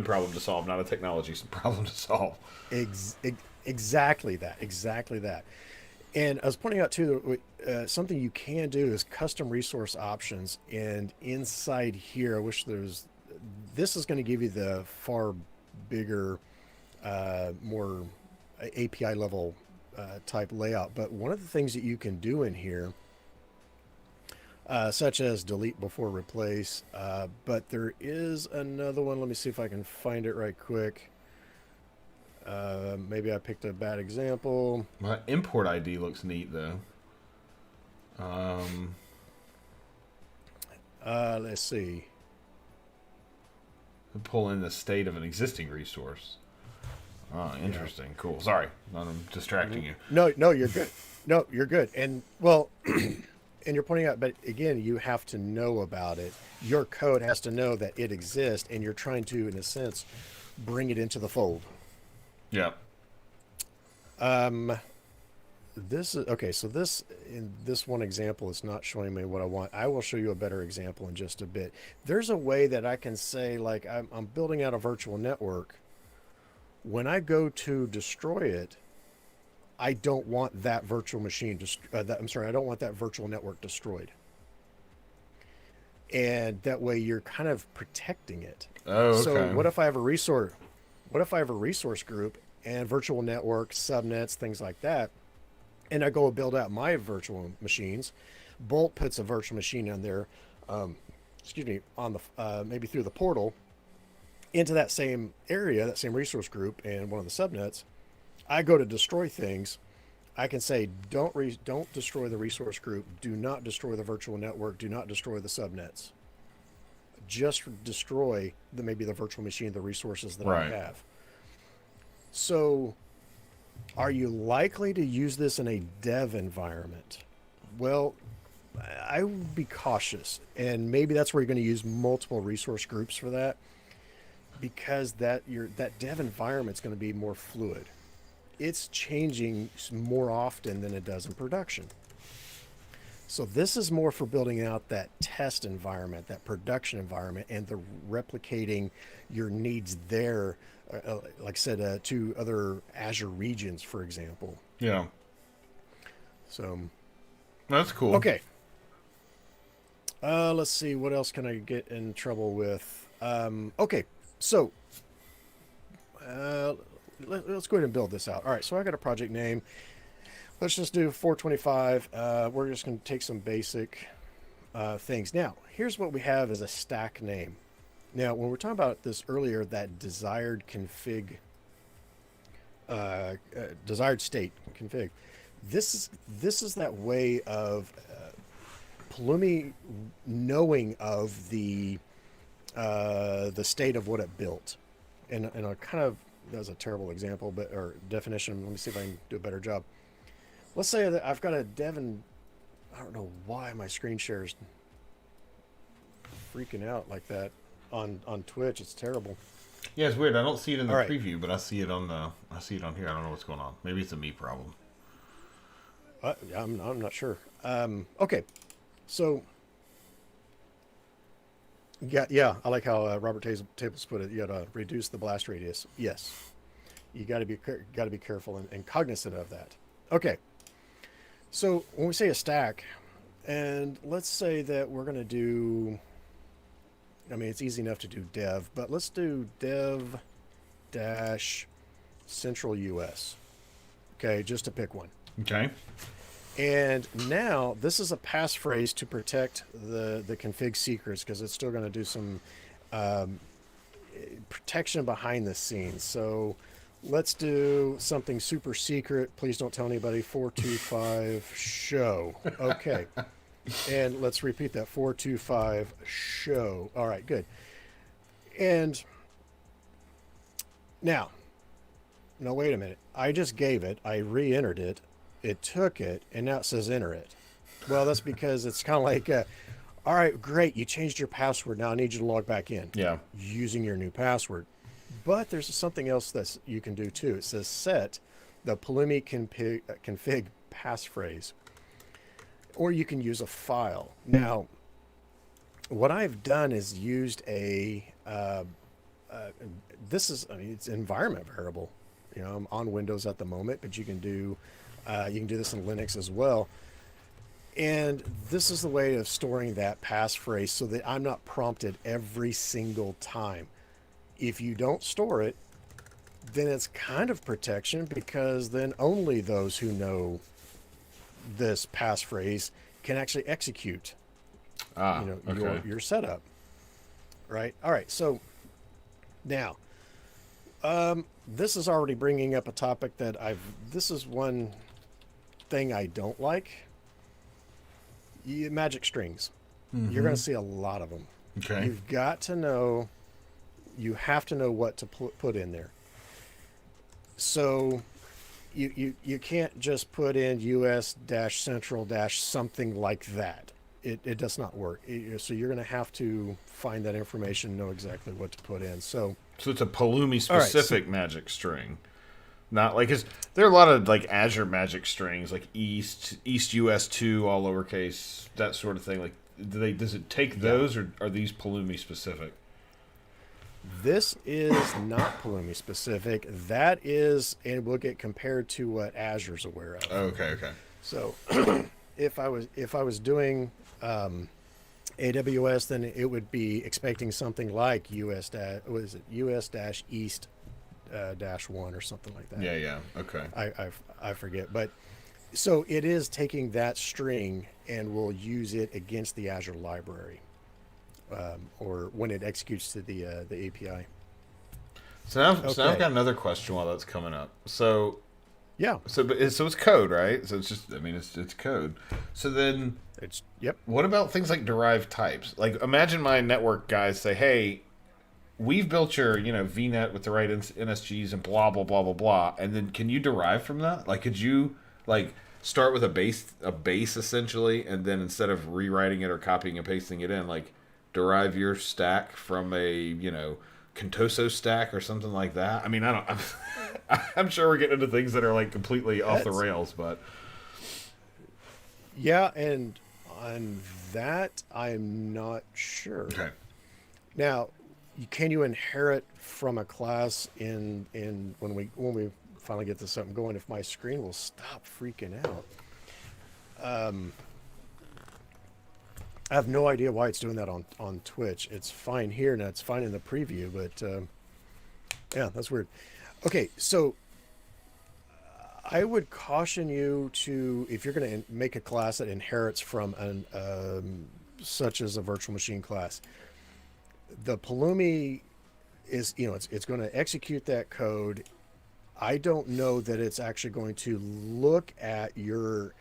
problem to solve, not a technology problem to solve. Exactly that. And I was pointing out too, something you can do is custom resource options. And inside here, I wish this is going to give you the far bigger, more API level type layout. But one of the things that you can do in here, such as delete before replace, but there is another one. Let me see if I can find it right quick. Maybe I picked a bad example. My import ID looks neat though. Let's see. Pull in the state of an existing resource. Oh, interesting. Yeah. Cool. Sorry, I'm distracting you. No, you're good. No, you're good. And well, and you're pointing out, but again, you have to know about it. Your code has to know that it exists, and you're trying to, in a sense, bring it into the fold. Yeah. This is okay. So in this one example is not showing me what I want. I will show you a better example in just a bit. There's a way that I can say, like, I'm building out a virtual network. When I go to destroy it, I don't want that virtual machine. I don't want that virtual network destroyed. And that way, you're kind of protecting it. Oh, okay. So what if I have a resource? What if I have a resource group and virtual network, subnets, things like that, and I go build out my virtual machines? Bolt puts a virtual machine on there, on the maybe through the portal into that same area, that same resource group, and one of the subnets. I go to destroy things. I can say, don't destroy the resource group. Do not destroy the virtual network. Do not destroy the subnets. Just destroy maybe the virtual machine, the resources that I have. So, are you likely to use this in a dev environment? Well, I would be cautious, and maybe that's where you're going to use multiple resource groups for that, because that dev environment is going to be more fluid. It's changing more often than it does in production. So this is more for building out that test environment, that production environment, and the replicating your needs there, like I said, to other Azure regions, for example. Yeah. So. That's cool. Okay. Let's see. What else can I get in trouble with? Okay. So. Let's go ahead and build this out. All right. So I got a project name. Let's just do 425. We're just going to take some basic things. Now, here's what we have as a stack name. Now, when we're talking about this earlier, that desired config, desired state config, this is that way of Pulumi knowing of the state of what it built. And I kind of, that was a terrible example, or definition. Let me see if I can do a better job. Let's say that I've got a dev, and I don't know why my screen share is freaking out like that on Twitch. It's terrible. Yeah, it's weird. I don't see it in the preview, but I see it on here. I don't know what's going on. Maybe it's a me problem. I'm not sure. Okay, so yeah, I like how Robert Tables put it. You got to reduce the blast radius. Yes, you got to be careful and cognizant of that. Okay. So when we say a stack, and let's say that we're going to do, I mean, it's easy enough to do dev, but let's do dev dash central US. Okay, just to pick one. Okay. And now this is a passphrase to protect the config secrets because it's still going to do some um, protection behind the scenes. So let's do something super secret. Please don't tell anybody. 425 show. Okay. And let's repeat that. 425 show. All right, good. And now, no, wait a minute. I just gave it. I re-entered it. It took it, and now it says enter it. Well, that's because it's kind of like, all right, great. You changed your password. Now I need you to log back in. Yeah. Using your new password. But there's something else that you can do too. It says set the Pulumi config passphrase, or you can use a file. Now, what I've done is used this is, I mean, it's an environment variable. You know, I'm on Windows at the moment, but you can do this in Linux as well. And this is the way of storing that passphrase so that I'm not prompted every single time. If you don't store it, then it's kind of protection because then only those who know this passphrase can actually execute your setup. Right? All right. So now, this is already bringing up a topic that this is one thing I don't like. Magic strings. Mm-hmm. You're going to see a lot of them. Okay. You have to know what to put in there. So you can't just put in US-central- something like that. It does not work. So you're going to have to find that information, know exactly what to put in. So it's a Pulumi specific magic string. Not like, there are a lot of like Azure magic strings, like East US2, all lowercase, that sort of thing. Like, does it take those, or are these Pulumi specific? This is not Pulumi specific. That is, and will get compared to what Azure's aware of. Okay. So, if I was doing AWS, then it would be expecting something like US-East -1 or something like that. Yeah. Okay. I forget, but so it is taking that string and will use it against the Azure library, or when it executes to the API. So now I've got another question while that's coming up. So yeah. So it's code, right? So it's just, I mean, it's code. So then yep. What about things like derived types? Like, imagine my network guys say, "Hey, we've built your, VNet with the right NSGs and blah blah blah blah blah," and then can you derive from that? Like, could you start with a base essentially, and then instead of rewriting it or copying and pasting it in, like, derive your stack from a Contoso stack or something like that? I mean, I'm sure we're getting into things that are like completely off the rails, but yeah, and on that I'm not sure. Okay. Now, can you inherit from a class in when we finally get this up and going? If my screen will stop freaking out. I have no idea why it's doing that on Twitch. It's fine here and it's fine in the preview, but yeah, that's weird. Okay, so I would caution you to, if you're going to make a class that inherits from an such as a virtual machine class, the Pulumi is, it's going to execute that code. I don't know that it's actually going to look at your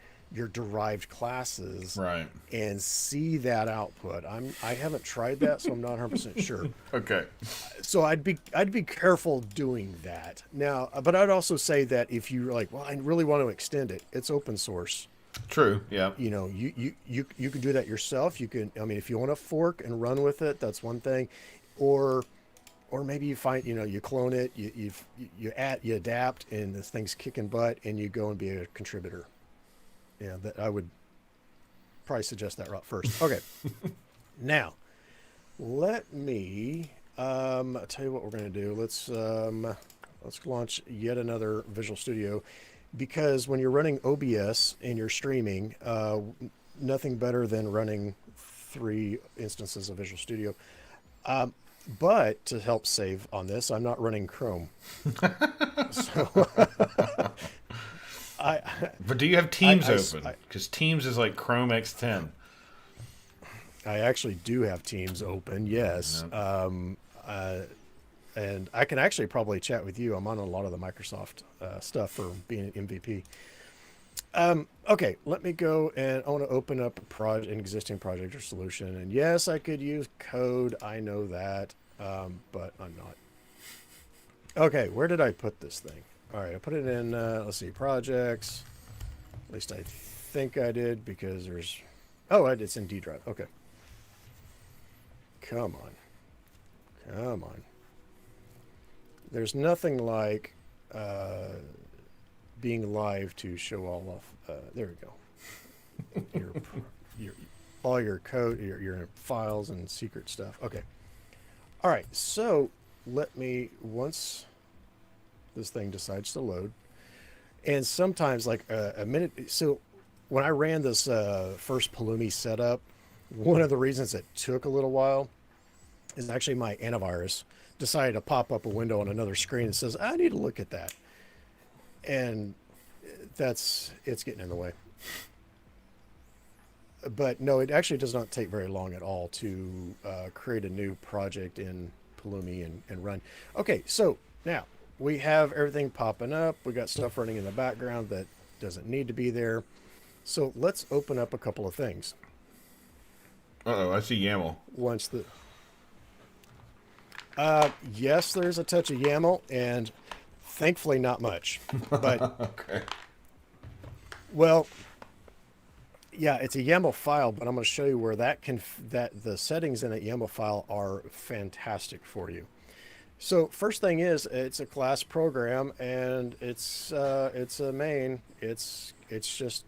derived classes, right, and see that output. I haven't tried that, so I'm not 100% sure. Okay. So I'd be careful doing that. Now, but I'd also say that if you're like, well, I really want to extend it, it's open source. True. Yeah. You can do that yourself. You can, I mean, if you want to fork and run with it, that's one thing, or maybe you find, you clone it, you adapt, and this thing's kicking butt, and you go and be a contributor. Yeah, that I would probably suggest that route first. Okay. Now, let me I'll tell you what we're going to do. Let's launch yet another Visual Studio, because when you're running OBS and you're streaming, nothing better than running 3 instances of Visual Studio. But to help save on this, I'm not running Chrome. So I But do you have Teams I, open? Because Teams is like Chrome X10. I actually do have Teams open. Yes. No. And I can actually probably chat with you. I'm on a lot of the Microsoft stuff for being an MVP. Okay, let me go and I want to open up an existing project or solution. And yes, I could use code. I know that, but I'm not. Okay, where did I put this thing? All right, I put it in, let's see, projects. At least I think I did because there's, oh, it's in D drive. Okay. Come on. Come on. There's nothing like being live to show all off. There we go. Your all your code, your files and secret stuff. Okay. All right. So let me, once this thing decides to load, and sometimes like a minute. So when I ran this first Pulumi setup, one of the reasons it took a little while is actually my antivirus decided to pop up a window on another screen that says, I need to look at that. And it's getting in the way. But no, it actually does not take very long at all to create a new project in Pulumi and run. Okay, so now we have everything popping up. We got stuff running in the background that doesn't need to be there. So let's open up a couple of things. Uh-oh, I see YAML. Once the yes, there's a touch of YAML, and thankfully not much. But Okay. well, yeah, it's a YAML file, but I'm going to show you where that the settings in that YAML file are fantastic for you. So first thing is, it's a class program, and it's a main. It's just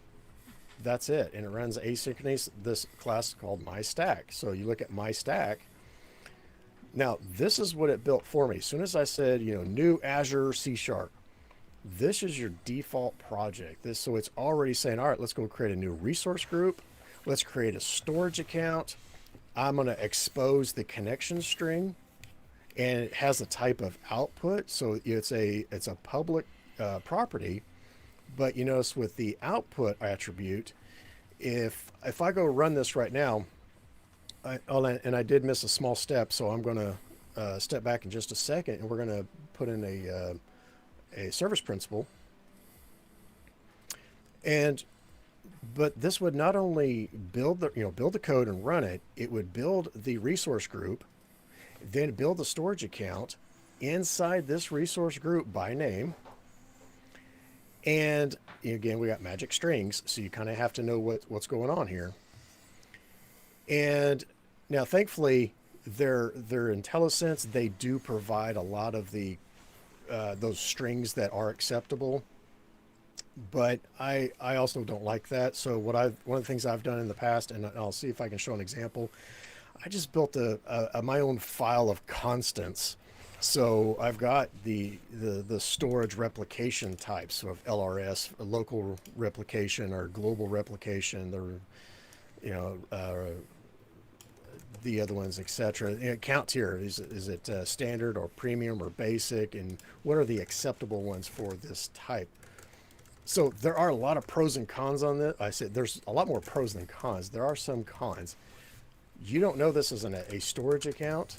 that's it, and it runs asynchronous. This class is called MyStack. So you look at MyStack. Now this is what it built for me. As soon as I said, new Azure C#, this is your default project. So it's already saying, all right, let's go create a new resource group. Let's create a storage account. I'm going to expose the connection string, and it has a type of output. So it's a public property, but you notice with the output attribute, if I go run this right now, and I did miss a small step, so I'm going to step back in just a second, and we're going to put in a service principal. But this would not only build the code and run it, it would build the resource group, then build the storage account inside this resource group by name. And again, we got magic strings, so you kind of have to know what's going on here. And now, thankfully, their IntelliSense, they do provide a lot of the those strings that are acceptable, but I also don't like that. So one of the things I've done in the past, and I'll see if I can show an example, I just built my own file of constants. So I've got the storage replication types of LRS, local replication or global replication, the other ones, etc. It counts here. Is it standard or premium or basic, and what are the acceptable ones for this type? So there are a lot of pros and cons on this. I said there's a lot more pros than cons. There are some cons. You don't know this is a storage account,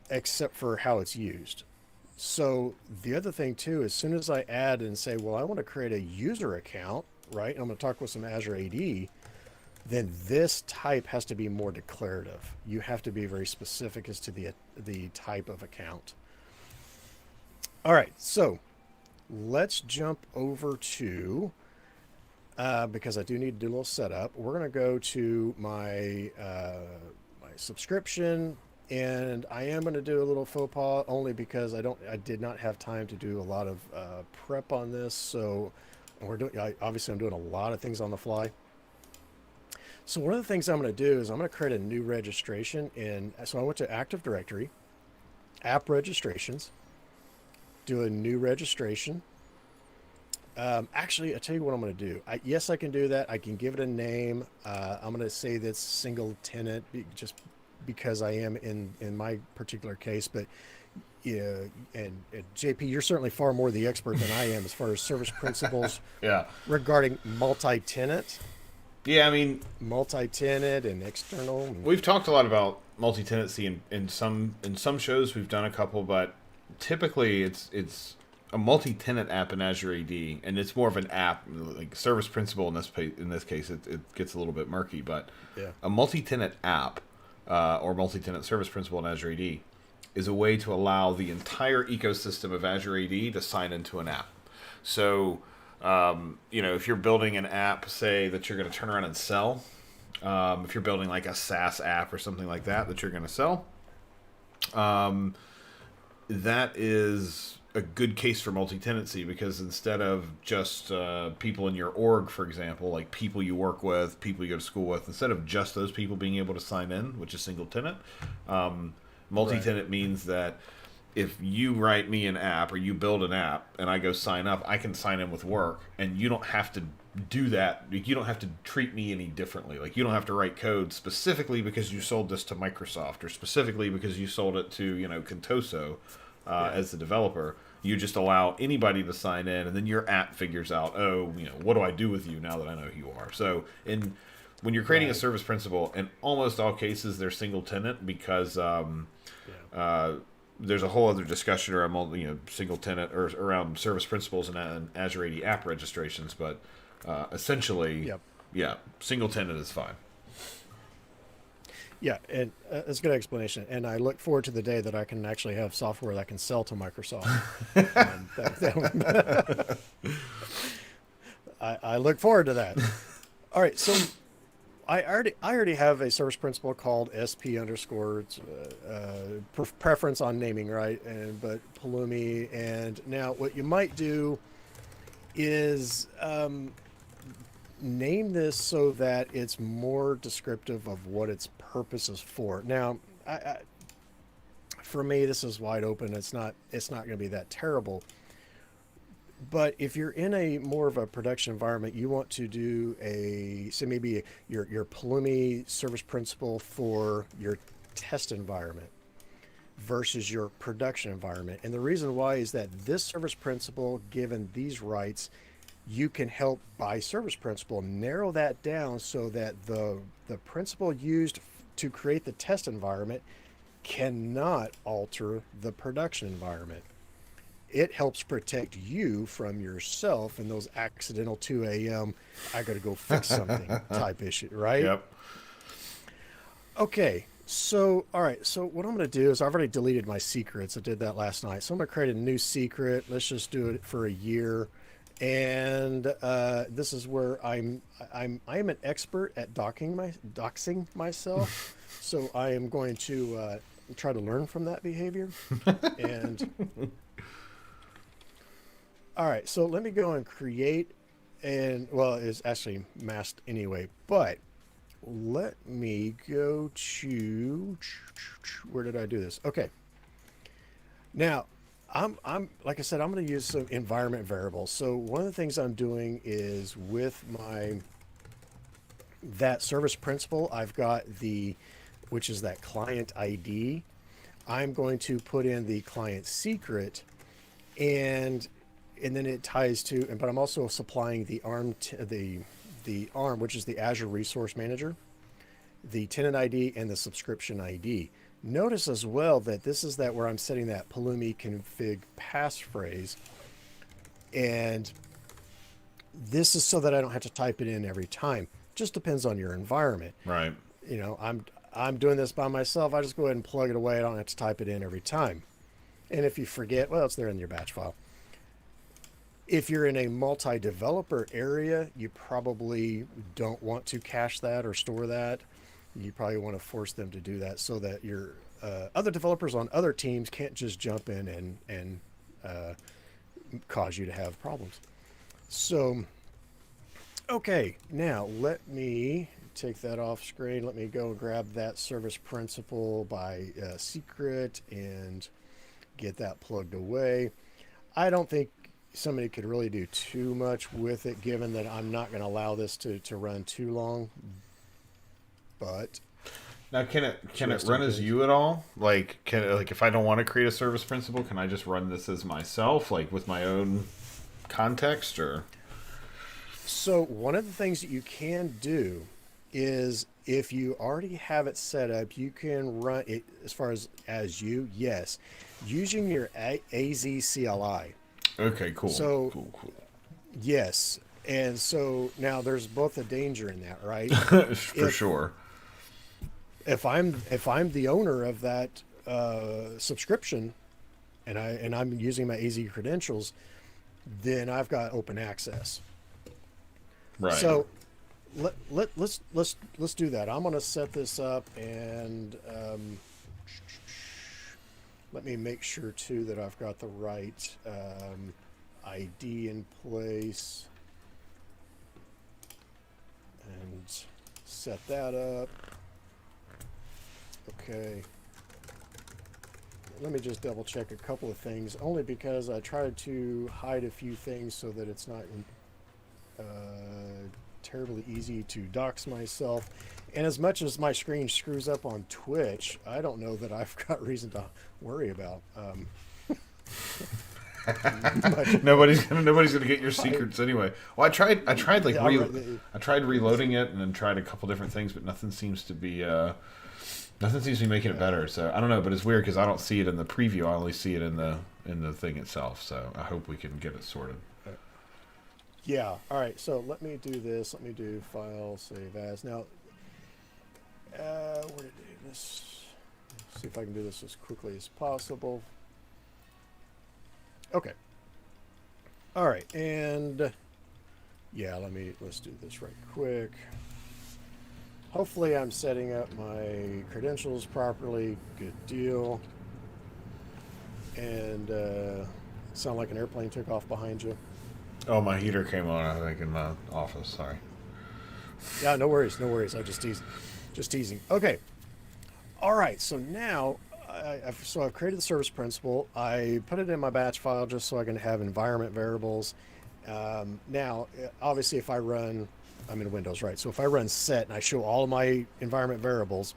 except for how it's used. So the other thing too, as soon as I add and say, well, I want to create a user account, right? I'm going to talk with some Azure AD. Then this type has to be more declarative. You have to be very specific as to the type of account. All right, so let's jump over to, because I do need to do a little setup. We're going to go to my subscription, and I am going to do a little faux pas only because I did not have time to do a lot of prep on this. So obviously I'm doing a lot of things on the fly. So one of the things I'm going to do is I'm going to create a new registration so I went to Active Directory, app registrations, do a new registration. Actually, I'll tell you what I'm going to do. Yes, I can do that. I can give it a name. I'm going to say that's single tenant just because I am in my particular case, but Yeah, and JP, you're certainly far more the expert than I am as far as service principles Yeah. regarding multi-tenant, Yeah, I mean, multi-tenant and external. we've talked a lot about multi-tenancy in some shows. We've done a couple, but typically it's a multi-tenant app in Azure AD, and it's more of an app like service principal in this case. It gets a little bit murky, but Yeah. a multi-tenant app or multi-tenant service principal in Azure AD is a way to allow the entire ecosystem of Azure AD to sign into an app. So, if you're building an app, say that you're going to turn around and sell, if you're building like a SaaS app or something like that you're going to sell, that is a good case for multi-tenancy because instead of just people in your org, for example, like people you work with, people you go to school with, instead of just those people being able to sign in, which is single tenant, multi-tenant means that if you write me an app or you build an app and I go sign up, I can sign in with work and you don't have to do that. You don't have to treat me any differently. Like you don't have to write code specifically because you sold this to Microsoft or specifically because you sold it to, Contoso as the developer. You just allow anybody to sign in and then your app figures out, what do I do with you now that I know who you are? So when you're creating a service principal, in almost all cases, they're single tenant because there's a whole other discussion around single tenant or around service principals and Azure AD app registrations, but essentially, single tenant is fine. Yeah, and that's a good explanation. And I look forward to the day that I can actually have software that I can sell to Microsoft. I look forward to that. All right, so I already have a service principal called SP underscore preference on naming, right? But Pulumi, and now what you might do is name this so that it's more descriptive of what its purpose is for. Now, for me, this is wide open. It's not going to be that terrible. But if you're in a more of a production environment, you want to do maybe your Pulumi service principal for your test environment versus your production environment. And the reason why is that this service principal, given these rights, you can help by service principal narrow that down so that the principal used to create the test environment cannot alter the production environment. It helps protect you from yourself and those accidental 2 a.m. I got to go fix something type issue, right? Yep. Okay. So, all right. So what I'm going to do is I've already deleted my secrets. I did that last night. So I'm going to create a new secret. Let's just do it for a year. And this is where I'm an expert at doxing myself. So I am going to try to learn from that behavior. And all right, so let me go and create, it's actually masked anyway, but let me go to, where did I do this? Okay. Now, I'm like I said, I'm going to use some environment variables. So one of the things I'm doing is with that service principal, I've got which is that client ID. I'm going to put in the client secret and then it ties to, but I'm also supplying the ARM, the ARM, which is the Azure Resource Manager, the tenant ID, and the subscription ID. Notice as well that this is where I'm setting that Pulumi config passphrase, and this is so that I don't have to type it in every time. Just depends on your environment. Right. I'm doing this by myself. I just go ahead and plug it away. I don't have to type it in every time. And if you forget, well, it's there in your batch file. If you're in a multi-developer area, you probably don't want to cache that or store that. You probably want to force them to do that so that your other developers on other teams can't just jump in and cause you to have problems. So, okay, now let me take that off screen. Let me go grab that service principal by secret and get that plugged away. I don't think somebody could really do too much with it, given that I'm not going to allow this to run too long. But Now, can it Just run in as case. you at all? Like, if I don't want to create a service principal, can I just run this as myself, like with my own context, or? So one of the things that you can do is if you already have it set up, you can run it as far as you, yes, using your AZ CLI. Okay, cool, So cool, cool. yes, and so now there's both a danger in that, right? For If sure. if I'm the owner of that subscription and I'm using my AZ credentials, then I've got open access. Right. So let's do that. I'm going to set this up and let me make sure too that I've got the right ID in place and set that up. Okay. Let me just double check a couple of things, only because I tried to hide a few things so that it's not uh, terribly easy to dox myself. And as much as my screen screws up on Twitch, I don't know that I've got reason to worry about much. Nobody's gonna get your secrets anyway. Well, I tried like Yeah, I tried reloading it and then tried a couple different things, but nothing seems to be making it better. So I don't know, but it's weird because I don't see it in the preview. I only see it in the thing itself. So I hope we can get it sorted. yeah. All right. So let me do this. Let me do file save as. Now, where did I do this? See if I can do this as quickly as possible. Okay. All right. And yeah, let's do this right quick. Hopefully I'm setting up my credentials properly. Good deal. And sound like an airplane took off behind you. Oh, my heater came on. I think in my office. Sorry. Yeah, no worries, no worries. I just teasing, just teasing. Okay. All right. So now, I've created the service principal. I put it in my batch file just so I can have environment variables. Now, obviously, if I run, I'm in Windows, right? So if I run set and I show all of my environment variables,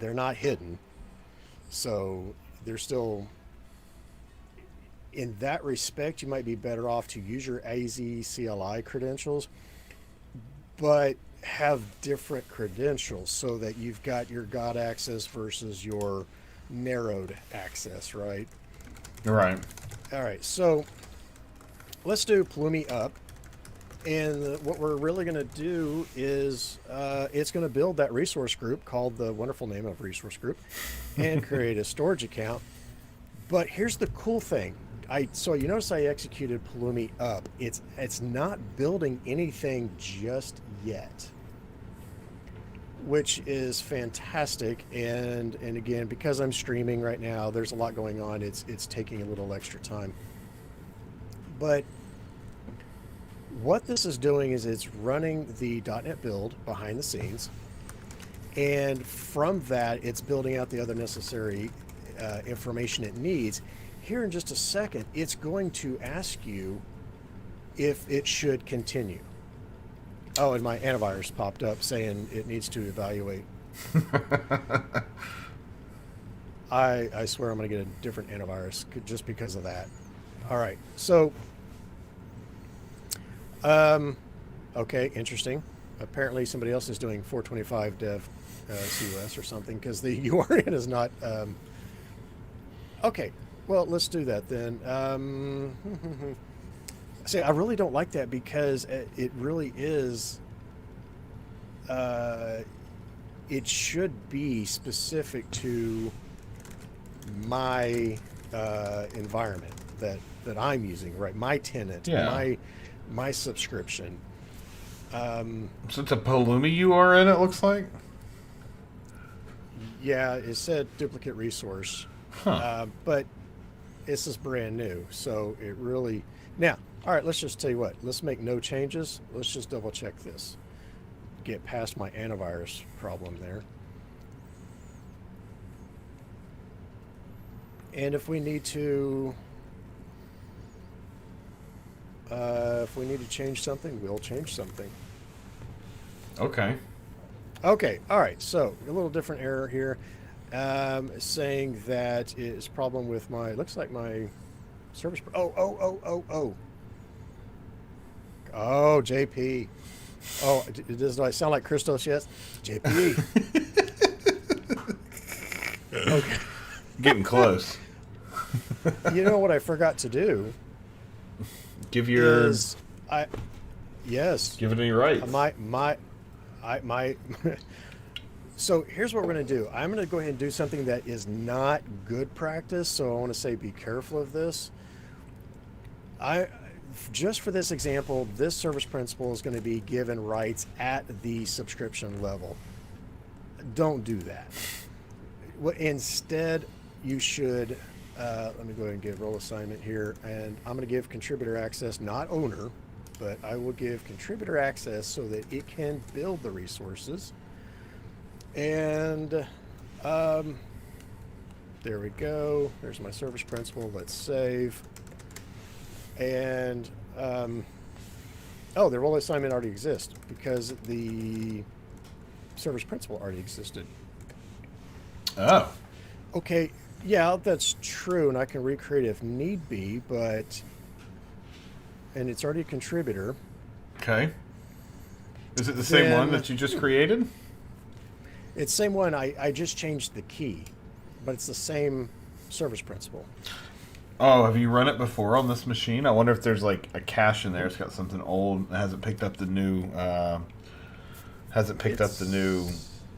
they're not hidden. So they're still, in that respect, you might be better off to use your AZ CLI credentials, but have different credentials so that you've got your God access versus your narrowed access, right? Right. All right, so let's do Plumi up. And what we're really going to do is it's going to build that resource group called the wonderful name of resource group and create a storage account. But here's the cool thing. So you notice I executed Plumi up. It's not building anything just yet, which is fantastic. And again, because I'm streaming right now, there's a lot going on. It's taking a little extra time. But what this is doing is it's running the .NET build behind the scenes, and from that, it's building out the other necessary information it needs. Here in just a second, it's going to ask you if it should continue. Oh, and my antivirus popped up saying it needs to evaluate. I swear I'm going to get a different antivirus just because of that. All right, so okay, interesting. Apparently somebody else is doing 425 dev CUS or something because the URN is not. Okay, well, let's do that then. See, I really don't like that because it really is. It should be specific to my environment that I'm using, right? My tenant, Yeah. my subscription. So it's a Palumi you are in, it looks like? Yeah, it said duplicate resource, Huh. but this is brand new, so it really now. All right, let's just tell you what. Let's make no changes. Let's just double check this. Get past my antivirus problem there. And if we need to change something, we'll change something. Okay. Okay, all right. So a little different error here, saying that it's problem with my. Looks like my service. Oh, JP. Oh, does I sound like Christos yet? JP. Okay. Getting close. You know what I forgot to do Give your is I. Yes. give it any rights. My. So here's what we're going to do. I'm going to go ahead and do something that is not good practice. So I want to say be careful of this. I just for this example, this service principal is going to be given rights at the subscription level. Don't do that. Instead, you should. Let me go ahead and give role assignment here, and I'm going to give contributor access, not owner, but I will give contributor access so that it can build the resources. And there we go. There's my service principal. Let's save. And oh, the role assignment already exists because the service principal already existed. Oh. Okay, yeah, that's true, and I can recreate if need be, but and it's already a contributor. Okay. Is it the same one Then- that you just created? It's the same one. I just changed the key, but it's the same service principal. Oh, have you run it before on this machine? I wonder if there's like a cache in there. It's got something old. It hasn't picked up the new.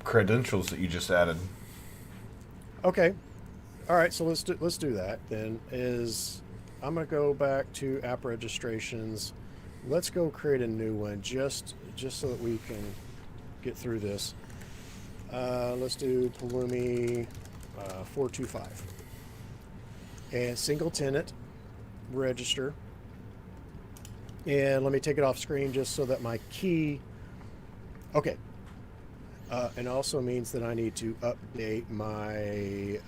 Credentials that you just added. Okay, all right. So let's do that. Then I'm gonna go back to app registrations. Let's go create a new one just so that we can get through this. Let's do Pulumi 425 and single tenant register. And let me take it off screen just so that my key. Okay. And also means that I need to update my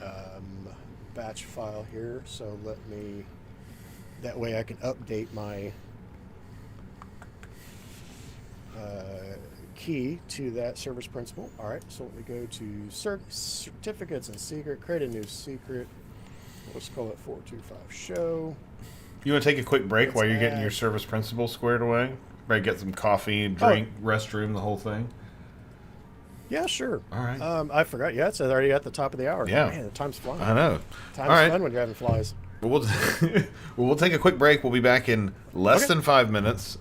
batch file here. So let me. That way I can update my key to that service principal. All right, so let me go to certificates and secret, create a new secret. Let's call it 425 show. You want to take a quick break Let's while you're getting add- your service principal squared away? Right, get some coffee, drink, restroom, the whole thing. Yeah, sure. All right. I forgot. Yeah, it's already at the top of the hour. Yeah. Man, the time's flying. I know. Time's All right. fun when you're having flies. Well, we'll take a quick break. We'll be back in less Okay. than 5 minutes.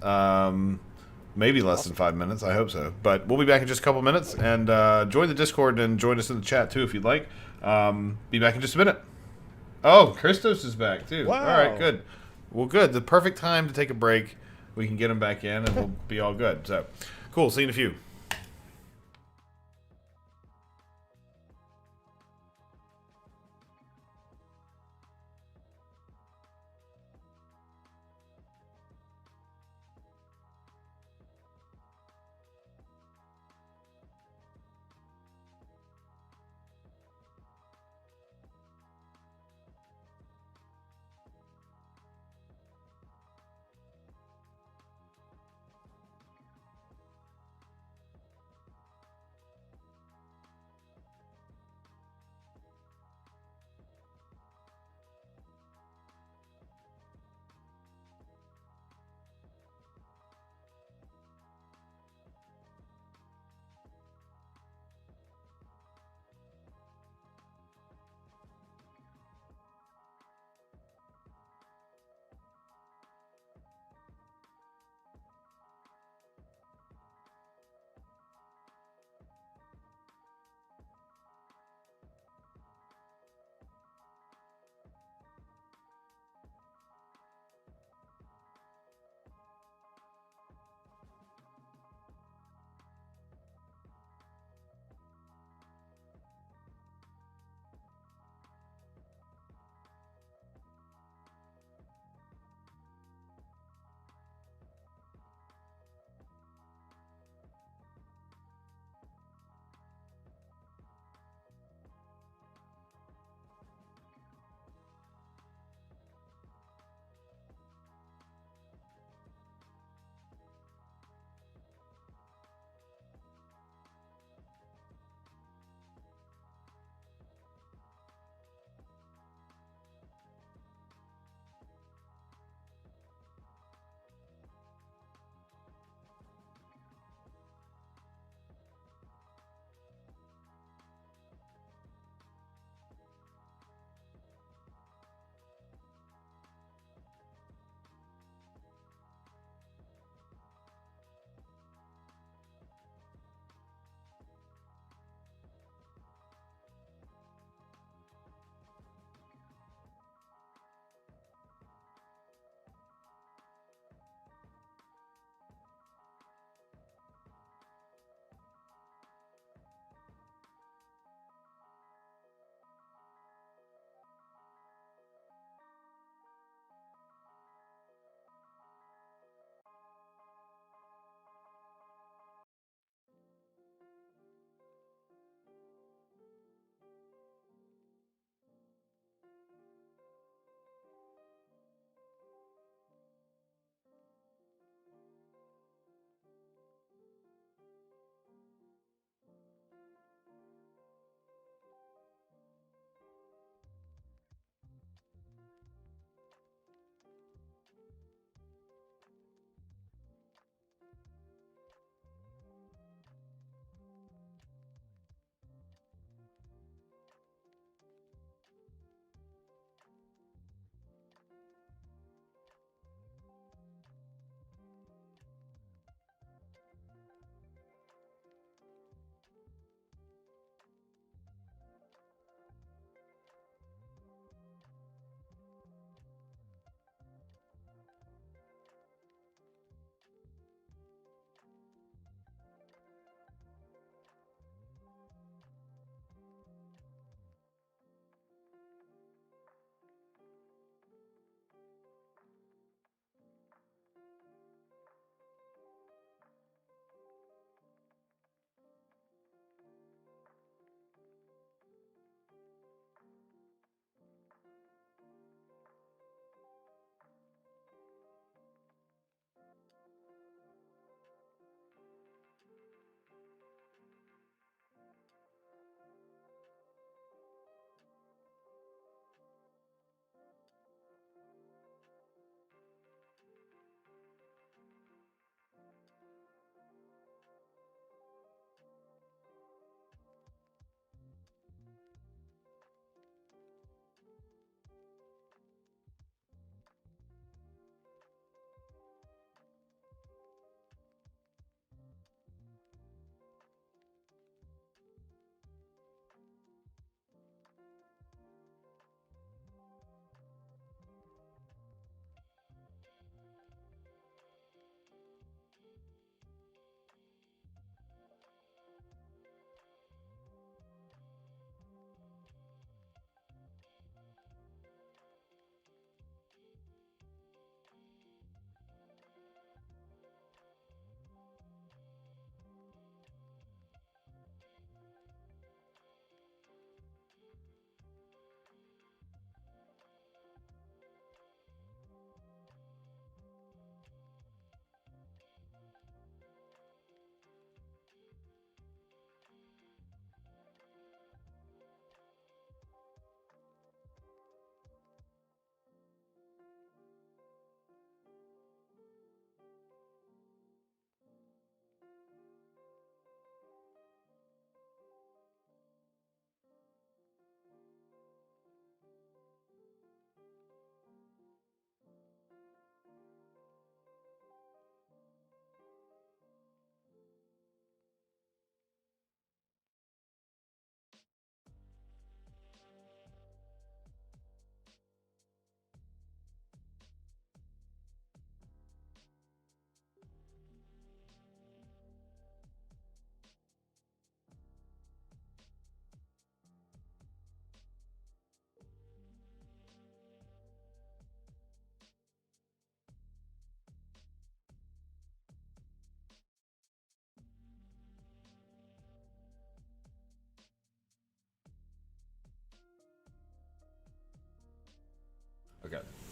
Maybe less than 5 minutes. I hope so. But we'll be back in just a couple minutes. And join the Discord and join us in the chat, too, if you'd like. Be back in just a minute. Oh, Christos is back, too. Wow. All right, good. Well, good. The perfect time to take a break. We can get him back in, and we'll be all good. So, cool. See you in a few.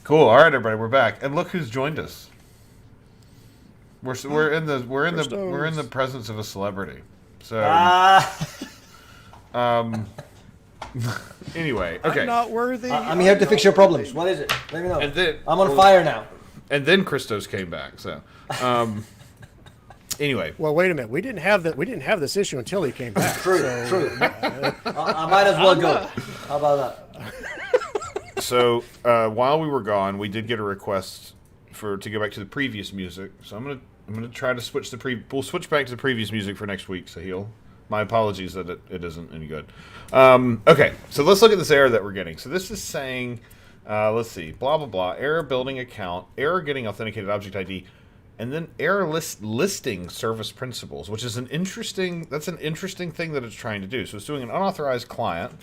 Cool. All right, everybody, we're back, and look who's joined us. We're in the presence of a celebrity. So anyway, okay. I'm not worthy. I'm here to fix your problems. What is it? Let me know. And then, I'm on fire now. And then Christos came back. So anyway, Well, wait a minute. We didn't have this issue until he came back. True. I might as well go. How about that? so while we were gone, we did get a request to go back to the previous music. So I'm gonna try to switch we'll switch back to the previous music for next week. So my apologies that it isn't any good. Okay, so let's look at this error that we're getting. So this is saying, let's see, blah blah blah, error building account, error getting authenticated object ID, and then error listing service principals, which is an interesting thing that it's trying to do. So it's doing an unauthorized client.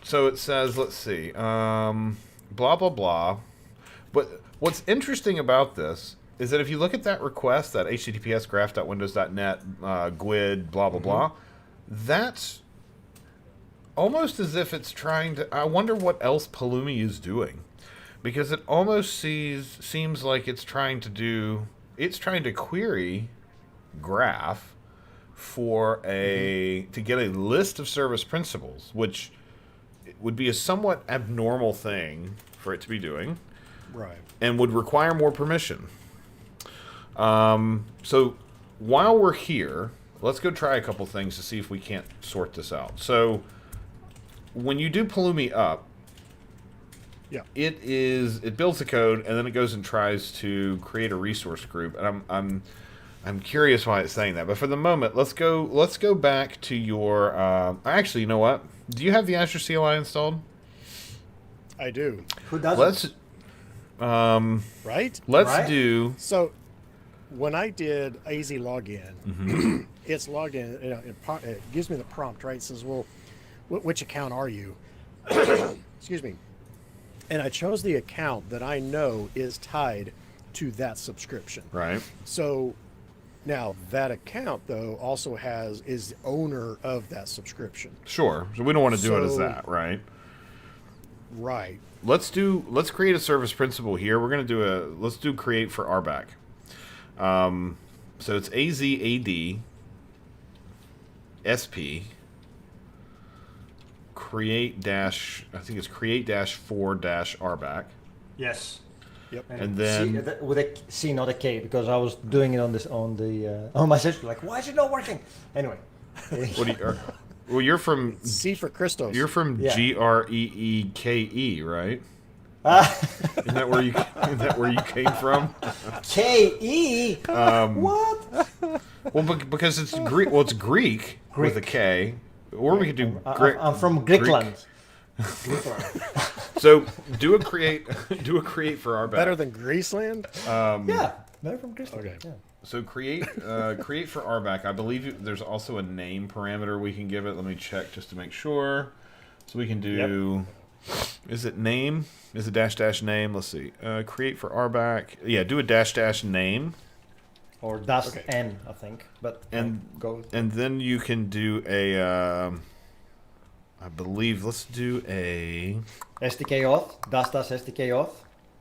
So it says, let's see, blah blah blah. But what's interesting about this is that if you look at that request, that https graph.windows.net GUID blah blah blah, that's almost as if it's trying to. I wonder what else Pulumi is doing, because it almost seems like it's trying to query graph for to get a list of service principals, which would be a somewhat abnormal thing for it to be doing, Right. and would require more permission. So while we're here, let's go try a couple things to see if we can't sort this out. So when you do Pulumi up, Yeah. it builds the code and then it goes and tries to create a resource group. And I'm curious why it's saying that. But for the moment, let's go back to your. Actually, you know what? Do you have the Azure CLI installed? I do. Who doesn't? Right? Let's do. So when I did AZ login, it's logged in. It gives me the prompt, right? It says, well, which account are you? Excuse me. And I chose the account that I know is tied to that subscription. Right. So now that account, though, also is the owner of that subscription. Sure. So we don't want to do it as So- that, right? Right. Let's create a service principal here. We're gonna let's do create for RBAC. So it's Azure AD-protected create dash. I think it's create dash for dash RBAC. Yes. Yep. And then with a C, not a K, because I was doing it on my session. Like, why is it not working? Anyway. what do you? Well, you're from C for Christos. You're from Yeah. GREEKE, right? Isn't that where you came from? K-E? What? Well, because it's Greek. Well, it's Greek with a K, or we could do. I'm from Greekland. So do a create for our Better than Greaseland? Yeah, better from Greekland. Okay. Yeah. So create for RBAC. I believe there's also a name parameter we can give it. Let me check just to make sure. So we can do. Is it name? Is it dash name? Let's see. Create for RBAC. Yeah, do a dash name. Or dash N, I think. But go. And then you can do a. I believe. Let's do a SDK auth. Dash SDK auth.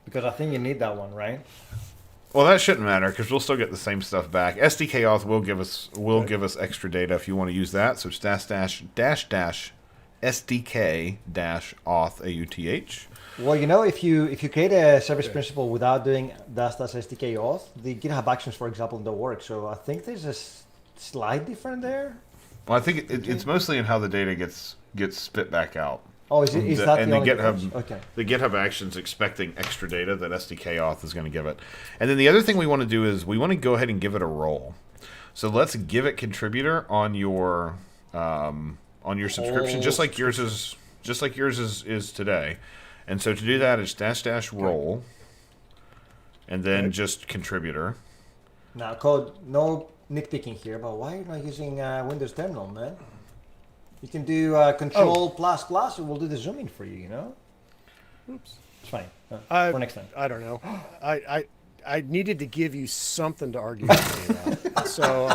Because I think you need that one, right? Well, that shouldn't matter because we'll still get the same stuff back. SDK auth will give us extra data if you want to use that. So it's dash SDK dash auth AUTH. Well, if you create a service principal without doing dash SDK auth, the GitHub Actions, for example, don't work. So I think there's a slight difference there. Well, I think it's mostly in how the data gets spit back out. Oh, is that and the the only GitHub difference? Okay. the GitHub Actions expecting extra data that SDK auth is going to give it. And then the other thing we want to do is we want to go ahead and give it a role. So let's give it contributor on your subscription, just like yours is today. And so to do that, it's dash role, and then just contributor. Now, code, no nitpicking here, but why are you not using Windows Terminal, man? You can do Control plus plus, and we'll do the zooming for you. Oops. It's fine. For next time. I don't know. I needed to give you something to argue with me about. So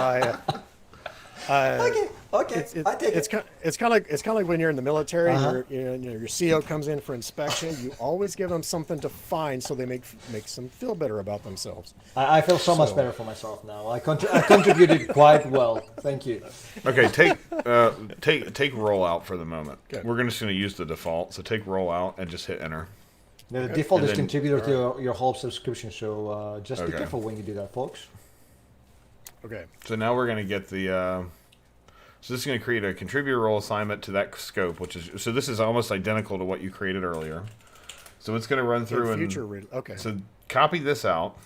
Okay, I take it's it. kind of like when you're in the military, Uh-huh. your CO comes in for inspection. You always give them something to find so they makes them feel better about themselves. I feel so much So, better for myself now. I contributed quite well. Thank you. Okay, take rollout for the moment. Okay. We're just going to use the default. So take rollout and just hit enter. The default And is then- contributor to your whole subscription, so just be Okay. careful when you do that, folks. okay. So now we're going to get the. So this is going to create a contributor role assignment to that scope, which is so this is almost identical to what you created earlier. So it's going to run through and Okay. so copy this out,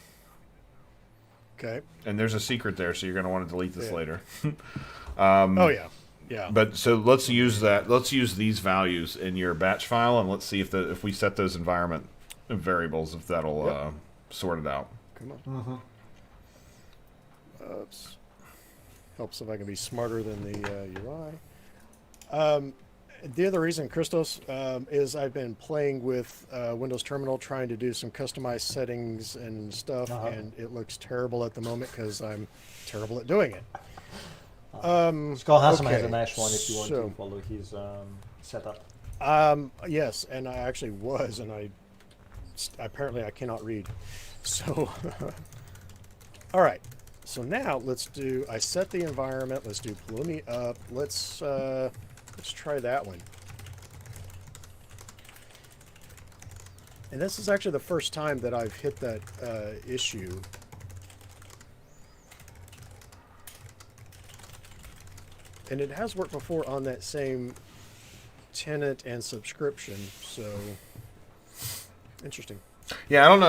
Okay. and there's a secret there, so you're going to want to delete this Yeah. later. Oh yeah. Yeah. But so let's use that. Let's use these values in your batch file, and let's see if we set those environment variables, if that'll Yep. sort it out. Come on. Oops. Helps if I can be smarter than the UI. The other reason, Christos, is I've been playing with Windows Terminal, trying to do some customized settings and stuff, and it looks terrible at the moment because I'm terrible at doing it. Skull Hansen has a okay, nice one if you want to so- follow his setup. Yes, and I actually was, and apparently I cannot read. So, all right. So now I set the environment. Let's do blow me up. Let's try that one. And this is actually the first time that I've hit that issue. And it has worked before on that same tenant and subscription, so interesting. Yeah, I don't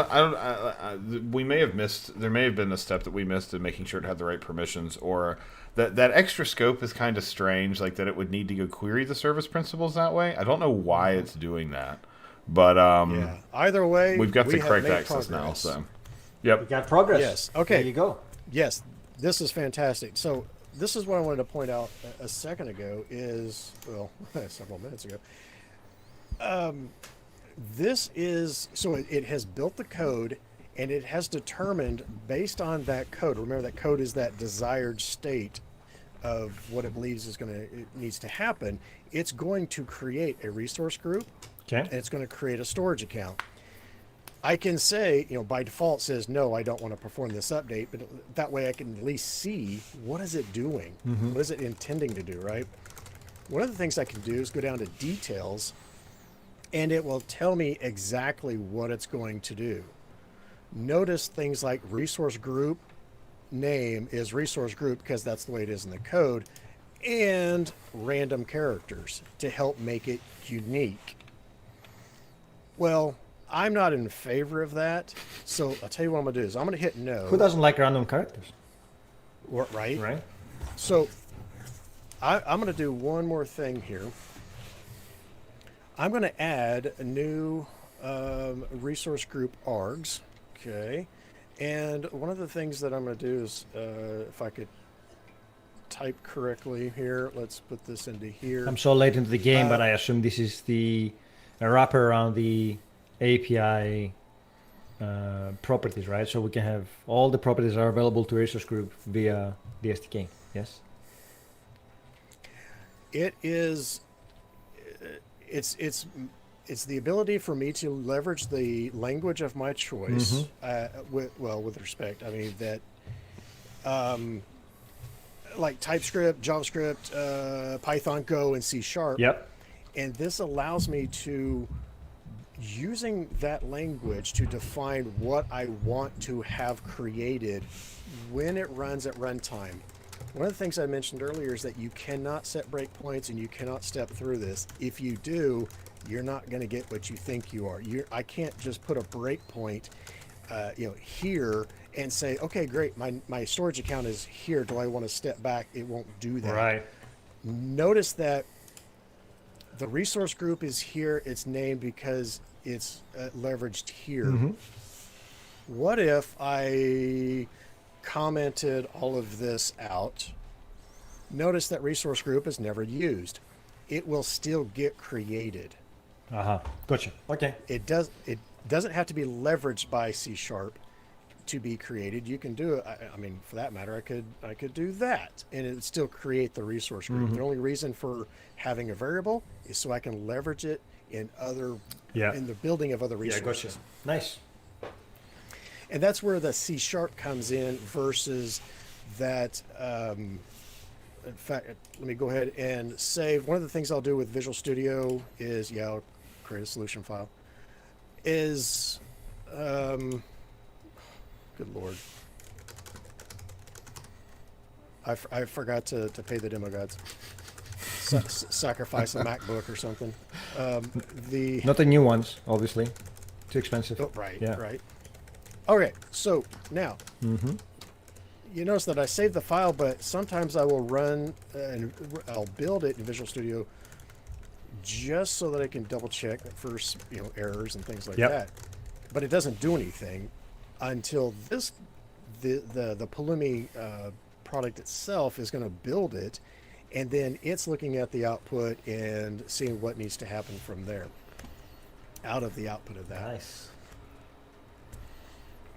know. We may have missed. There may have been a step that we missed in making sure it had the right permissions, or that extra scope is kind of strange. Like that, it would need to go query the service principals that way. I don't know why it's doing that, but Yeah. Either way, we've got the have correct made access now. progress. So, We yep. got progress. Yes, okay. There you go. Yes, this is fantastic. So this is what I wanted to point out a second ago is, well, several minutes ago. It has built the code, and it has determined based on that code. Remember, that code is that desired state of what it believes it needs to happen. It's going to create a resource group, Okay. and it's going to create a storage account. I can say, by default says, no, I don't want to perform this update, but that way I can at least see what is it doing? What is it intending to do, right? One of the things I can do is go down to details, and it will tell me exactly what it's going to do. Notice things like resource group name is resource group because that's the way it is in the code, and random characters to help make it unique. Well, I'm not in favor of that, so I'll tell you what I'm going to do is I'm going to hit no. Who doesn't like random characters? Right? Right? So I'm going to do one more thing here. I'm going to add a new resource group args. Okay. And one of the things that I'm going to do is, if I could type correctly here, let's put this into here. I'm so late into the game, but I assume this is the wrapper around the API properties, right? So we can have all the properties are available to resource group via the SDK. Yes. It is. It's the ability for me to leverage the language of my choice. With respect, I mean that. Like TypeScript, JavaScript, Python, Go, and C#. Yep. And this allows me to, using that language to define what I want to have created when it runs at runtime. One of the things I mentioned earlier is that you cannot set breakpoints and you cannot step through this. If you do, you're not going to get what you think you are. I can't just put a breakpoint, here and say, okay, great, my storage account is here. Do I want to step back? It won't do that. Right. Notice that the resource group is here. It's named because it's leveraged here. What if I commented all of this out? Notice that resource group is never used. It will still get created. Gotcha. Okay. It doesn't have to be leveraged by C# to be created, you can do it. I mean, for that matter, I could do that, and it would still create the resource group. The only reason for having a variable is so I can leverage it in in the building of other resources. Yeah, gotcha. Nice. And that's where the C# comes in versus that. In fact, let me go ahead and save. One of the things I'll do with Visual Studio is, I'll create a solution file. Good Lord. I forgot to pay the demo gods. Sacrifice a MacBook or something. Not the new ones, obviously. Too expensive. Oh, right, Yeah. right. Okay, so now you notice that I saved the file, but sometimes I will run and I'll build it in Visual Studio just so that I can double check for errors and things like that. But it doesn't do anything until the Pulumi product itself is going to build it, and then it's looking at the output and seeing what needs to happen from there out of the output of that. Nice.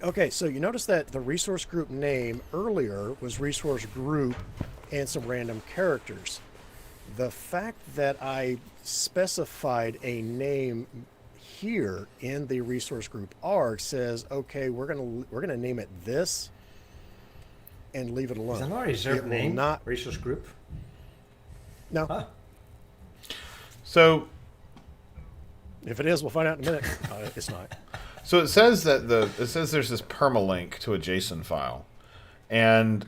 Okay, so you notice that the resource group name earlier was resource group and some random characters. The fact that I specified a name here in the resource group arg says, okay, we're gonna name it this and leave it alone. Is that not a reserved name? Not resource group? No. Huh. So if it is, we'll find out in a minute. It's not. So it says that there's this permalink to a JSON file, and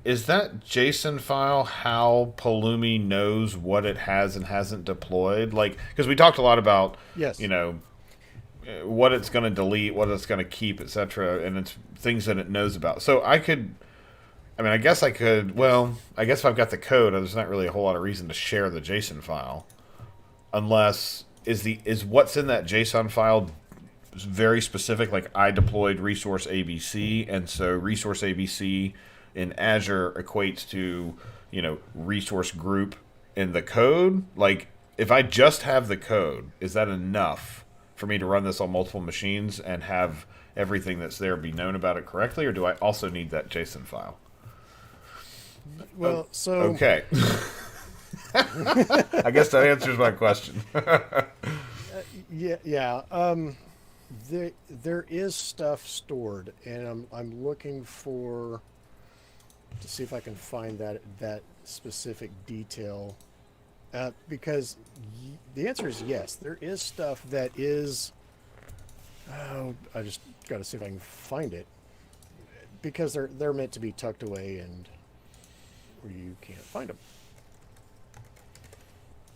is that JSON file how Pulumi knows what it has and hasn't deployed? Like, because we talked a lot about what it's going to delete, what it's going to keep, etc., and it's things that it knows about. So I guess I could. Well, I guess if I've got the code, there's not really a whole lot of reason to share the JSON file, unless is what's in that JSON file very specific, like I deployed resource ABC, and so resource ABC in Azure equates to, resource group in the code. Like, if I just have the code, is that enough for me to run this on multiple machines and have everything that's there be known about it correctly, or do I also need that JSON file? Well, okay. I guess that answers my question. Yeah. There is stuff stored, and I'm looking to see if I can find that specific detail, because the answer is yes. There is stuff that is. Oh, I just got to see if I can find it, because they're meant to be tucked away and where you can't find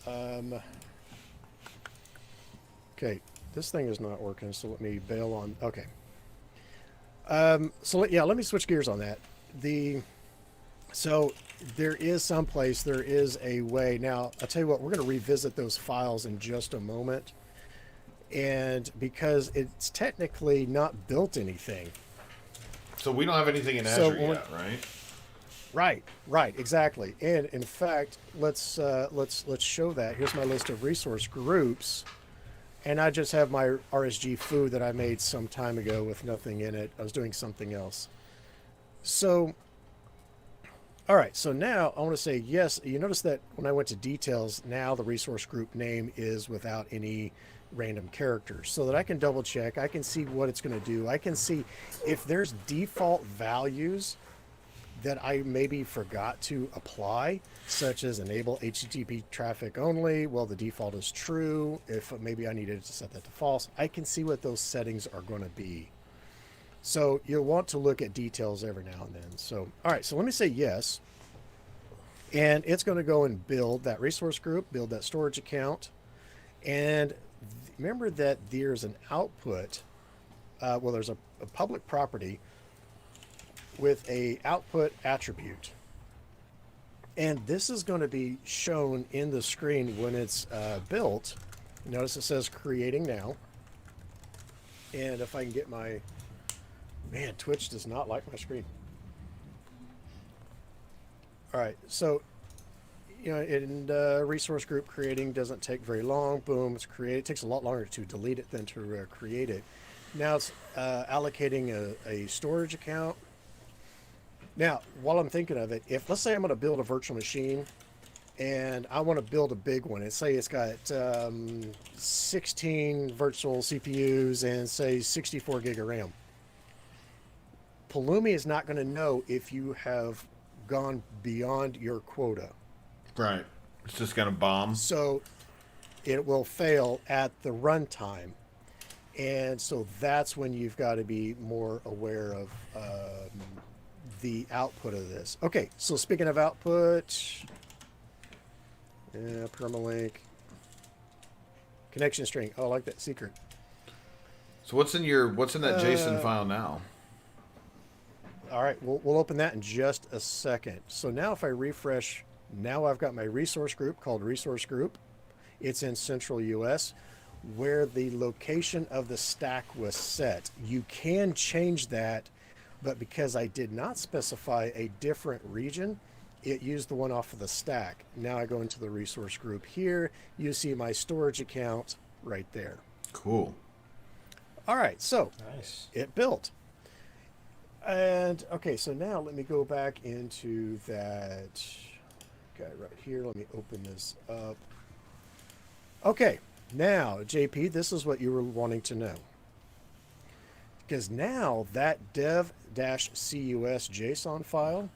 them. Okay. This thing is not working, so let me bail on. Okay. Let me switch gears on that. So there is someplace, there is a way. Now, I'll tell you what, we're going to revisit those files in just a moment. And because it's technically not built anything. So we don't have anything in Azure yet, right? Right, exactly. And in fact, let's show that. Here's my list of resource groups. And I just have my RSG foo that I made some time ago with nothing in it. I was doing something else. So, all right. So now I want to say yes. You notice that when I went to details, now the resource group name is without any random characters, so that I can double check. I can see what it's going to do. I can see if there's default values that I maybe forgot to apply, such as enable HTTP traffic only. Well, the default is true. If maybe I needed to set that to false, I can see what those settings are going to be. So you'll want to look at details every now and then. So, all right, so let me say yes. And it's going to go and build that resource group, build that storage account. And remember that there's an output. There's a public property with a output attribute, and this is going to be shown in the screen when it's built. Notice it says creating now, and if I can get Twitch does not like my screen. All right, so in resource group creating doesn't take very long. Boom, it's created. It takes a lot longer to delete it than to create it. Now it's allocating a storage account. Now, while I'm thinking of it, if let's say I'm going to build a virtual machine and I want to build a big one, and say it's got 16 virtual CPUs and say 64 gig of RAM. Pulumi is not going to know if you have gone beyond your quota. Right. It's just gonna bomb. So it will fail at the runtime. And so that's when you've got to be more aware of the output of this. Okay, so speaking of output, permalink, connection string. Oh, I like that secret. So what's in that JSON file now? All right, we'll open that in just a second. So now if I refresh, now I've got my resource group called resource group. It's in central US where the location of the stack was set. You can change that, but because I did not specify a different region, it used the one off of the stack. Now I go into the resource group here. You see my storage account right there. Cool. All right, so Nice. it built. And okay, so now let me go back into that guy right here. Let me open this up. Okay, now JP, this is what you were wanting to know. Because now that dev-cus JSON file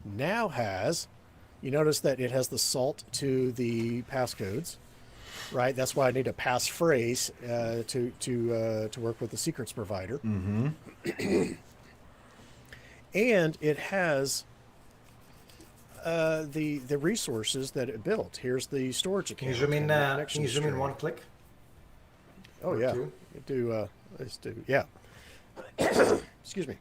now has, you notice that it has the salt to the passcodes, right? That's why I need a passphrase to work with the secrets provider. Mm-hmm. And it has the resources that it built. Here's the storage account. Can you zoom in? and the Can connection you zoom in string. one click? Oh or yeah. two? Let's do yeah. Excuse me.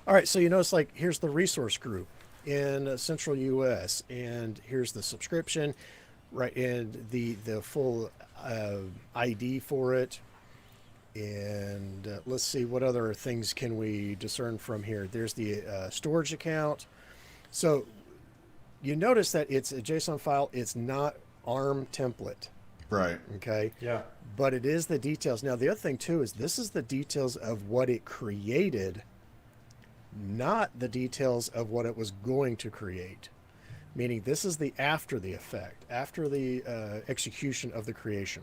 All right, so you notice like here's the resource group in central US, and here's the subscription, right, and the full ID for it. And let's see what other things can we discern from here. There's the storage account. So you notice that it's a JSON file. It's not ARM template. Right. Okay. Yeah. But it is the details. Now, the other thing too is this is the details of what it created, not the details of what it was going to create. Meaning this is the after the effect, after the execution of the creation.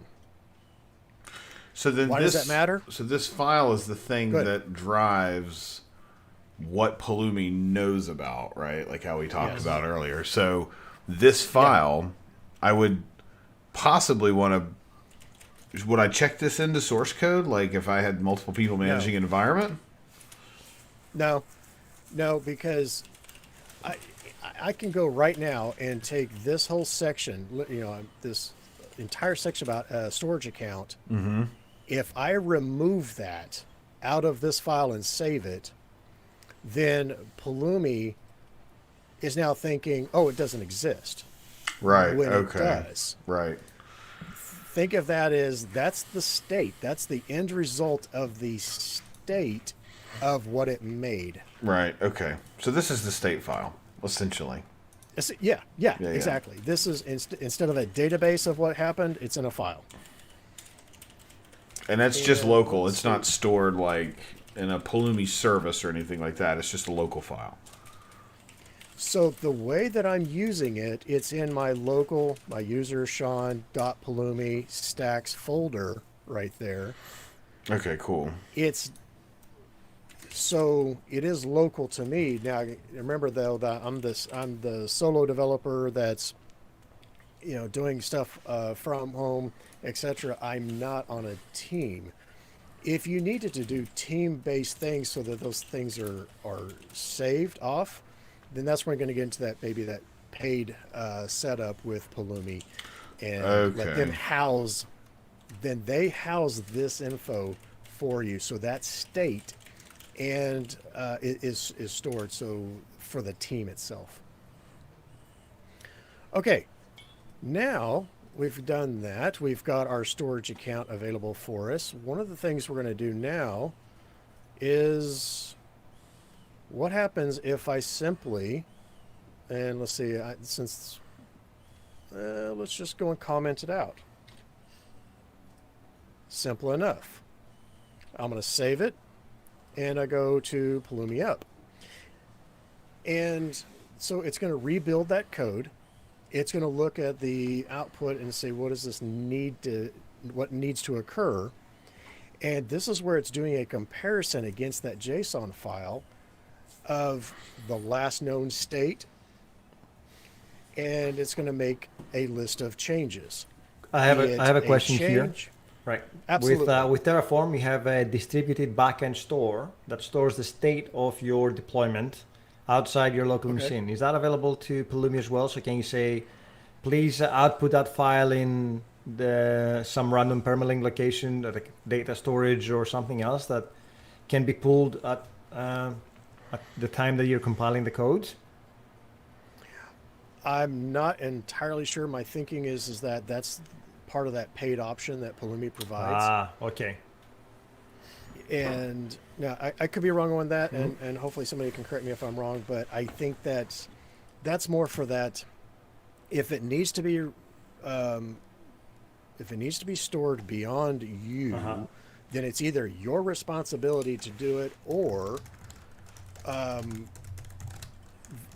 So then Why does that matter? So this file is the thing Good. that drives what Pulumi knows about, right? Like how we talked Yes. about earlier. So this file, I would possibly want to. Would I check this into source code? Like if I had multiple people managing an environment? No, because I can go right now and take this whole section, this entire section about storage account. Mm-hmm. If I remove that out of this file and save it, then Pulumi is now thinking, oh, it doesn't exist. Right. When Okay. it does. Right. Think of that as that's the state. That's the end result of the state of what it made. Right. Okay. So this is the state file, essentially. Yeah, yeah. exactly. This is instead of a database of what happened, it's in a file. And that's just And local. let's It's not stored like in a Pulumi service or anything like that. It's just a local file. So the way that I'm using it, it's in my local, my user Sean.Pulumi stacks folder right there. Okay, cool. It's so it is local to me. Now remember though that I'm the solo developer that's doing stuff from home, etc. I'm not on a team. If you needed to do team-based things so that those things are saved off, then that's when we're going to get into that that paid setup with Pulumi, and let them house. Then they house this info for you, so that state and is stored so for the team itself. Okay, now we've done that. We've got our storage account available for us. One of the things we're going to do now is what happens if I simply, and let's see, let's just go and comment it out. Simple enough. I'm going to save it, and I go to Pulumi Up. And so it's going to rebuild that code. It's going to look at the output and say, what needs to occur? And this is where it's doing a comparison against that JSON file of the last known state, and it's going to make a list of changes. I have a question here. Right. Absolutely. With Terraform, you have a distributed backend store that stores the state of your deployment outside your local machine. Is that available to Pulumi as well? So can you say, please output that file in some random permalink location, like data storage or something else that can be pulled at the time that you're compiling the code? I'm not entirely sure. My thinking is that that's part of that paid option that Pulumi provides. Ah, okay. And now I could be wrong on that, and hopefully somebody can correct me if I'm wrong, but I think that's more for that. If it needs to be stored beyond you, then it's either your responsibility to do it, or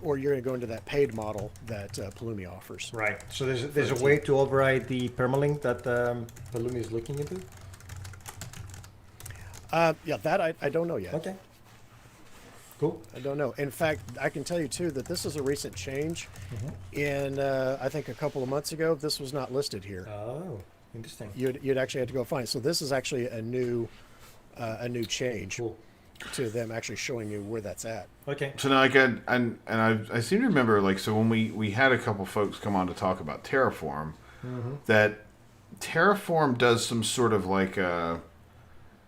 you're going to go into that paid model that Pulumi offers. Right. So there's a way to override the permalink that Pulumi is looking into? Yeah, that I don't know yet. Okay. Cool. I don't know. In fact, I can tell you too that this is a recent change. In I think a couple of months ago, this was not listed here. Oh, interesting. You'd actually have to go find it. So this is actually a new change. Cool. To them actually showing you where that's at. Okay. So now I seem to remember, like, so when we had a couple folks come on to talk about Terraform, that Terraform does some sort of like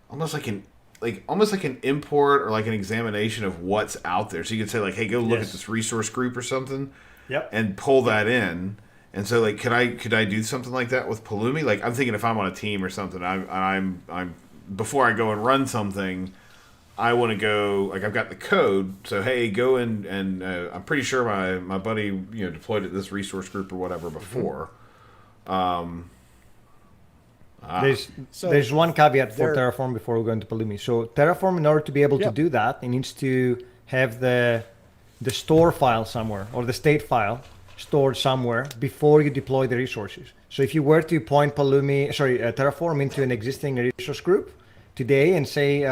almost like an import or like an examination of what's out there. So you could say, like, hey, go look at this resource group or something, and pull that in. And so, like, could I do something like that with Pulumi? Like, I'm thinking if I'm on a team or something, I'm before I go and run something, I want to go, like, I've got the code, so hey, go in and I'm pretty sure my buddy deployed at this resource group or whatever before. There's one caveat for Terraform before we go into Pulumi. So Terraform, in order to be able to do that, it needs to have the store file somewhere, or the state file stored somewhere before you deploy the resources. So if you were to point Terraform into an existing resource group today and say,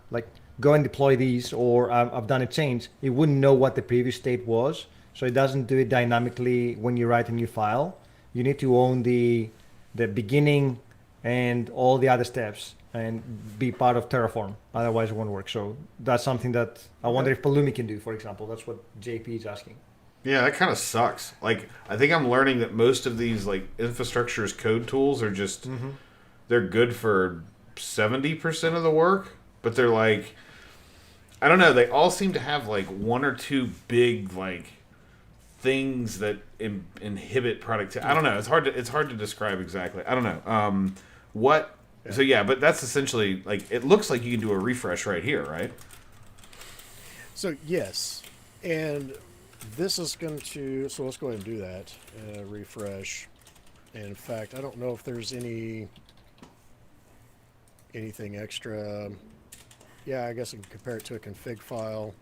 like, go and deploy these, or I've done a change, it wouldn't know what the previous state was. So it doesn't do it dynamically when you write a new file. You need to own the beginning and all the other steps and be part of Terraform. Otherwise it won't work. So that's something that I wonder if Pulumi can do, for example. That's what JP is asking. Yeah, that kind of sucks. Like, I think I'm learning that most of these, like, infrastructure as code tools are just, they're good for 70% of the work, but they're like, I don't know, they all seem to have like one or two big, like, things that inhibit productivity. I don't know. It's hard to describe exactly. I don't know. So yeah, but that's essentially, like, it looks like you can do a refresh right here, right? So yes, and this is going to, so let's go ahead and do that. Refresh. And in fact, I don't know if there's anything extra. Yeah, I guess I can compare it to a config file.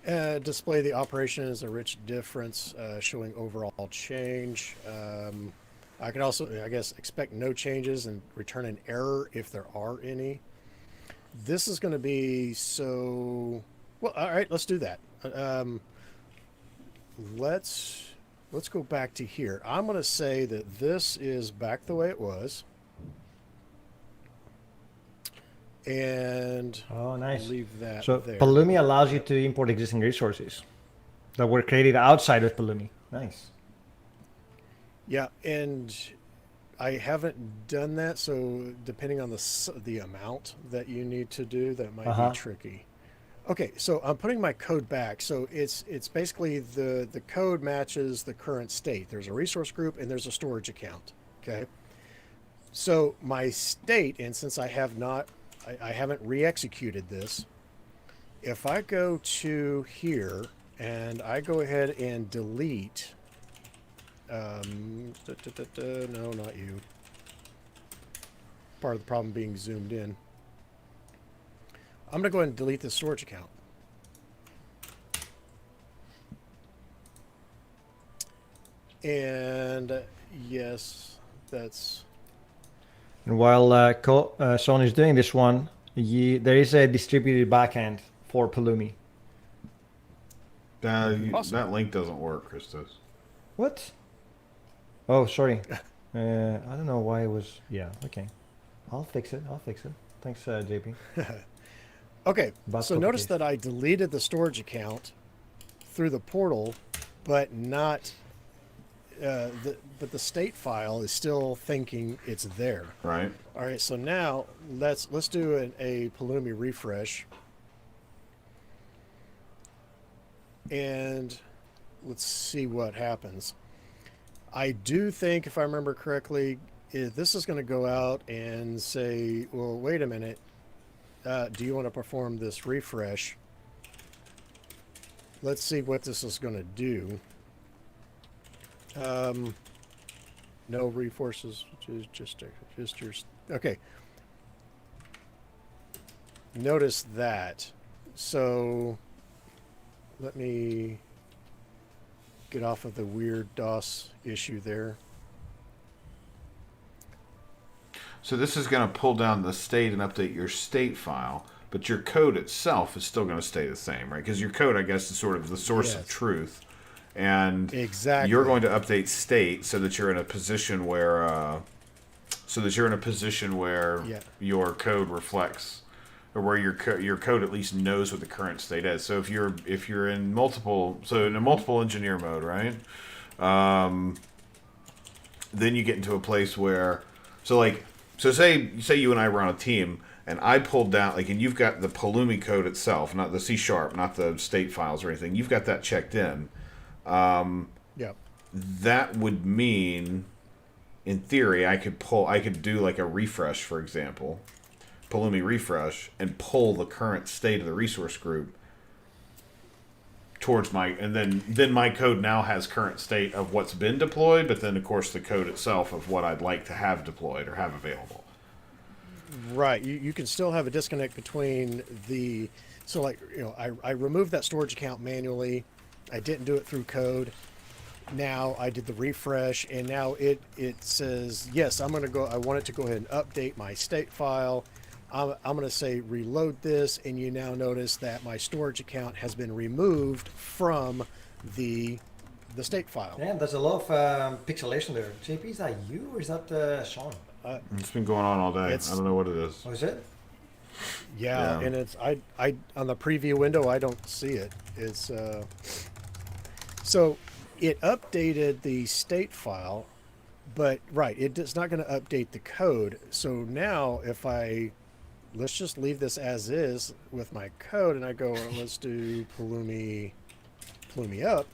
Display the operation as a rich difference, showing overall change. I can also, I guess, expect no changes and return an error if there are any. This is going to be so, well, all right, let's do that. Let's go back to here. I'm going to say that this is back the way it was. And nice. Leave that so there. Pulumi allows you to import existing resources that were created outside of Pulumi. Nice. Yeah, and I haven't done that, so depending on the amount that you need to do, that might be tricky. Okay, so I'm putting my code back. So it's basically the code matches the current state. There's a resource group and there's a storage account. Okay. So my state, and since I haven't re-executed this, if I go to here and I go ahead and delete, no, not you. part of the problem being zoomed in. I'm going to go ahead and delete this storage account. And yes, that's... And while Sean is doing this one, there is a distributed backend for Pulumi. Awesome. That link doesn't work, Christos. What? Oh, sorry. I don't know why it was. Yeah, okay. I'll fix it. Thanks, JP. Okay, About so notice publication. that I deleted the storage account through the portal, but not... but the state file is still thinking it's there. Right. All right, so now let's do a Pulumi refresh. And let's see what happens. I do think, if I remember correctly, this is going to go out and say, well, wait a minute. Do you want to perform this refresh? Let's see what this is going to do. No reforces, just your... Okay. Notice that. So let me get off of the weird DOS issue there. So this is going to pull down the state and update your state file, but your code itself is still going to stay the same, right? Because your code, I guess, is sort of the source of truth. And exactly. You're going to update state so that you're in a position where Yeah. your code reflects, or where your code at least knows what the current state is. So if you're in a multiple engineer mode, right? Then you get into a place where say you and I were on a team, and I pulled down, and you've got the Pulumi code itself, not the C#, not the state files or anything. You've got that checked in. Yeah. That would mean, in theory, I could do like a refresh, for example, Pulumi refresh, and pull the current state of the resource group towards and then my code now has current state of what's been deployed, but then of course the code itself of what I'd like to have deployed or have available. Right. You can still have a disconnect between the... So, I removed that storage account manually. I didn't do it through code. Now I did the refresh, and now it says, yes, I want it to go ahead and update my state file. I'm going to say reload this, and you now notice that my storage account has been removed from the state file. Yeah, there's a lot of pixelation there. JP, is that you or is that Sean? It's been going on all day. I don't know what it is. Oh, is it? Yeah, and it's I on the preview window I don't see it. It's so it updated the state file, but it's not going to update the code. So now if let's just leave this as is with my code, and I go, let's do Pulumi up.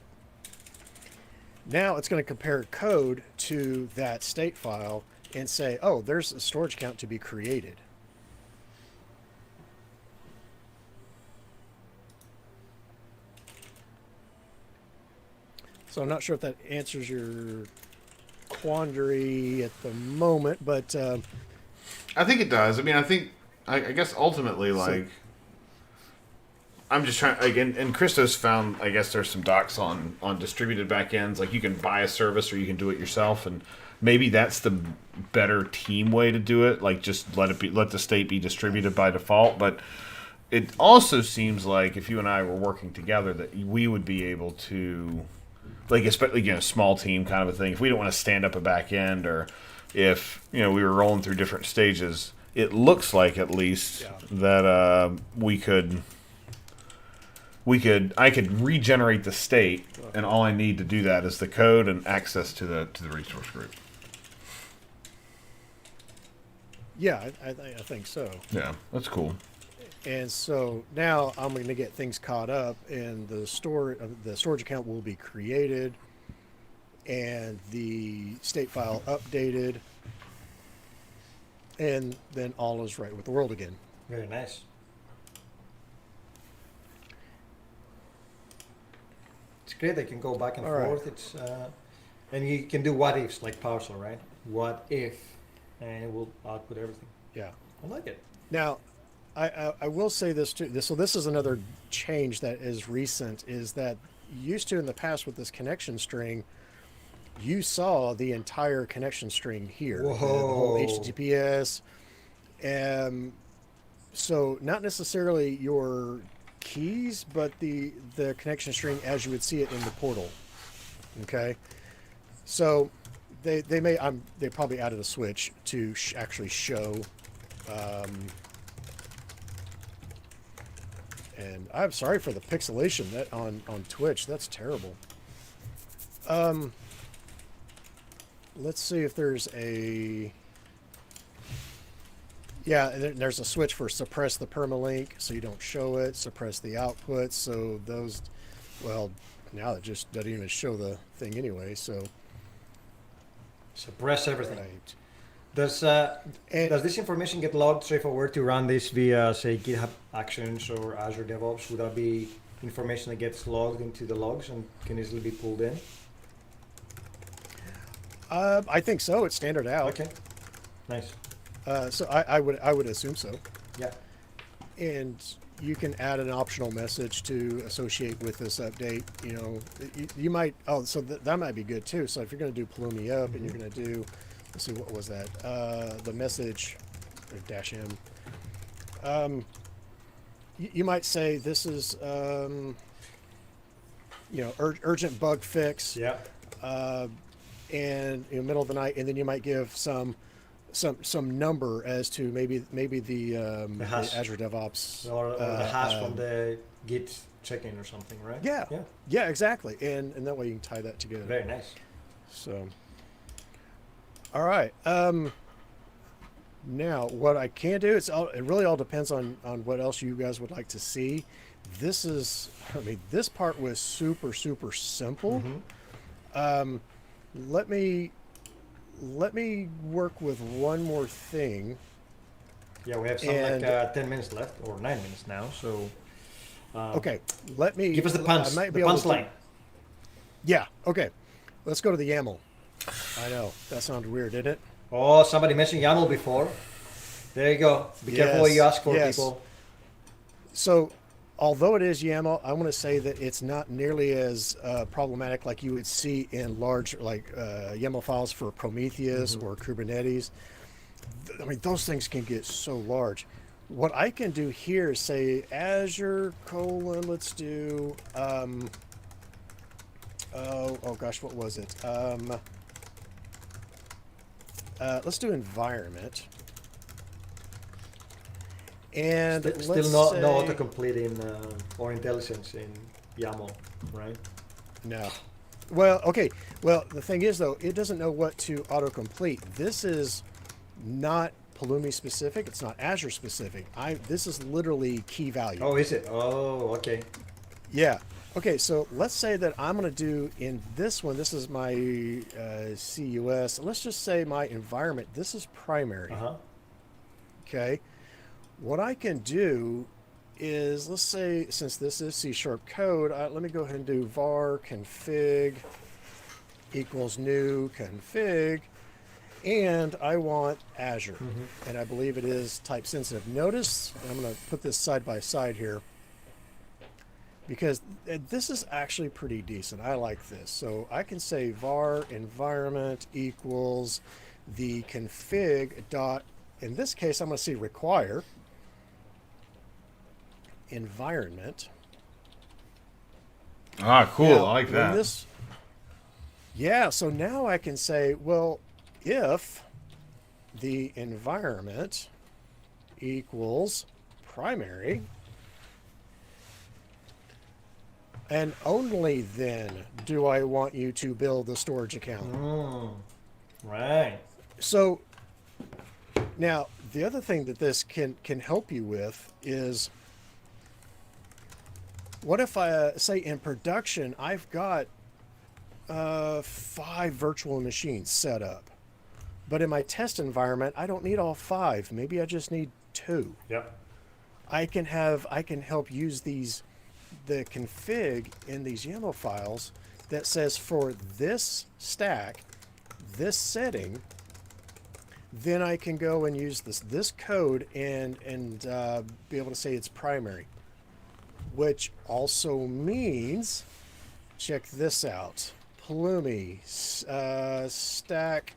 Now it's going to compare code to that state file and say, oh, there's a storage account to be created. So I'm not sure if that answers your quandary at the moment, but I think it does. I mean, I guess ultimately, I'm just trying, again, and Christos found, I guess there's some docs on distributed backends. Like, you can buy a service or you can do it yourself, and maybe that's the better team way to do it. Like, just let the state be distributed by default. But it also seems like if you and I were working together, that we would be able to, especially a small team kind of a thing. If we don't want to stand up a back end, or if we were rolling through different stages, it looks like at least that I could regenerate the state, and all I need to do that is the code and access to the resource group. Yeah, I think so. Yeah, that's cool. And so now I'm going to get things caught up, and the storage account will be created, and the state file updated, and then all is right with the world again. Very nice. It's great. They can go back and forth. It's and you can do what ifs like PowerShell, right? What if, and it will output everything. Yeah. I like it. Now, I will say this too. So this is another change that is recent. Is that used to in the past with this connection string, you saw the entire connection string here, the whole Whoa. HTTPS. So not necessarily your keys, but the connection string as you would see it in the portal. Okay, so they probably added a switch to actually show. And I'm sorry for the pixelation that on Twitch. That's terrible. Let's see if there's a. Yeah, there's a switch for suppress the permalink so you don't show it, suppress the output. So those, well, now it just doesn't even show the thing anyway. So Suppress everything. right. Does And does this information get logged? So if I were to run this via, say, GitHub Actions or Azure DevOps, would that be information that gets logged into the logs and can easily be pulled in? I think so. It's standard out. Okay, nice. So I would assume so. Yeah. And you can add an optional message to associate with this update. You know, you might. Oh, so that might be good too. So if you're going to do Pulumi up and you're going to do, let's see, what was that? The message, or dash M. You might say this is, you know, urgent bug fix. Yeah. And in the middle of the night, and then you might give some number as to maybe the hash. Azure DevOps Or the hash from the Git check-in or something, right? yeah Yeah. yeah exactly, and that way you can tie that together. Very nice. So, all right. Now what I can do, it really all depends on what else you guys would like to see. This is, I mean, this part was super simple. Let me work with one more thing. Yeah, we have some And- like 10 minutes left, or 9 minutes now. So Okay, let me give us the I might be able to- punchline. Yeah. Okay. Let's go to the YAML. I know that sounded weird, didn't it? Oh, somebody mentioned YAML before. There you go. Be careful what you ask for, yes. people. So, although it is YAML, I want to say that it's not nearly as problematic like you would see in large YAML files for Prometheus or Kubernetes. I mean, those things can get so large. What I can do here is say Azure : let's do oh gosh, what was it? Let's do environment. And Still let's no say, autocomplete in or IntelliSense in YAML, right? No. Well, okay. Well, the thing is, though, it doesn't know what to autocomplete. This is not Pulumi specific. It's not Azure specific. This is literally key value. Oh, is it? Oh, okay. Yeah. Okay, so let's say that I'm going to do in this one, this is my CUS. Let's just say my environment, this is primary. Okay. What I can do is, let's say, since this is C# code, let me go ahead and do var config equals new config, and I want Azure, and I believe it is type sensitive. Notice, I'm going to put this side by side here, because this is actually pretty decent. I like this. So I can say var environment equals the config dot, in this case, I'm going to say require environment. Ah, cool. Now, I like when that. Yeah, so now I can say, well, if the environment equals primary, and only then do I want you to build the storage account. Right. So now the other thing that this can help you with is, what if I say in production I've got 5 virtual machines set up, but in my test environment I don't need all 5. Maybe I just need 2. Yep. I can help use the config in these YAML files that says for this stack, this setting, then I can go and use this code and be able to say it's primary, which also means, check this out, Pulumi stack.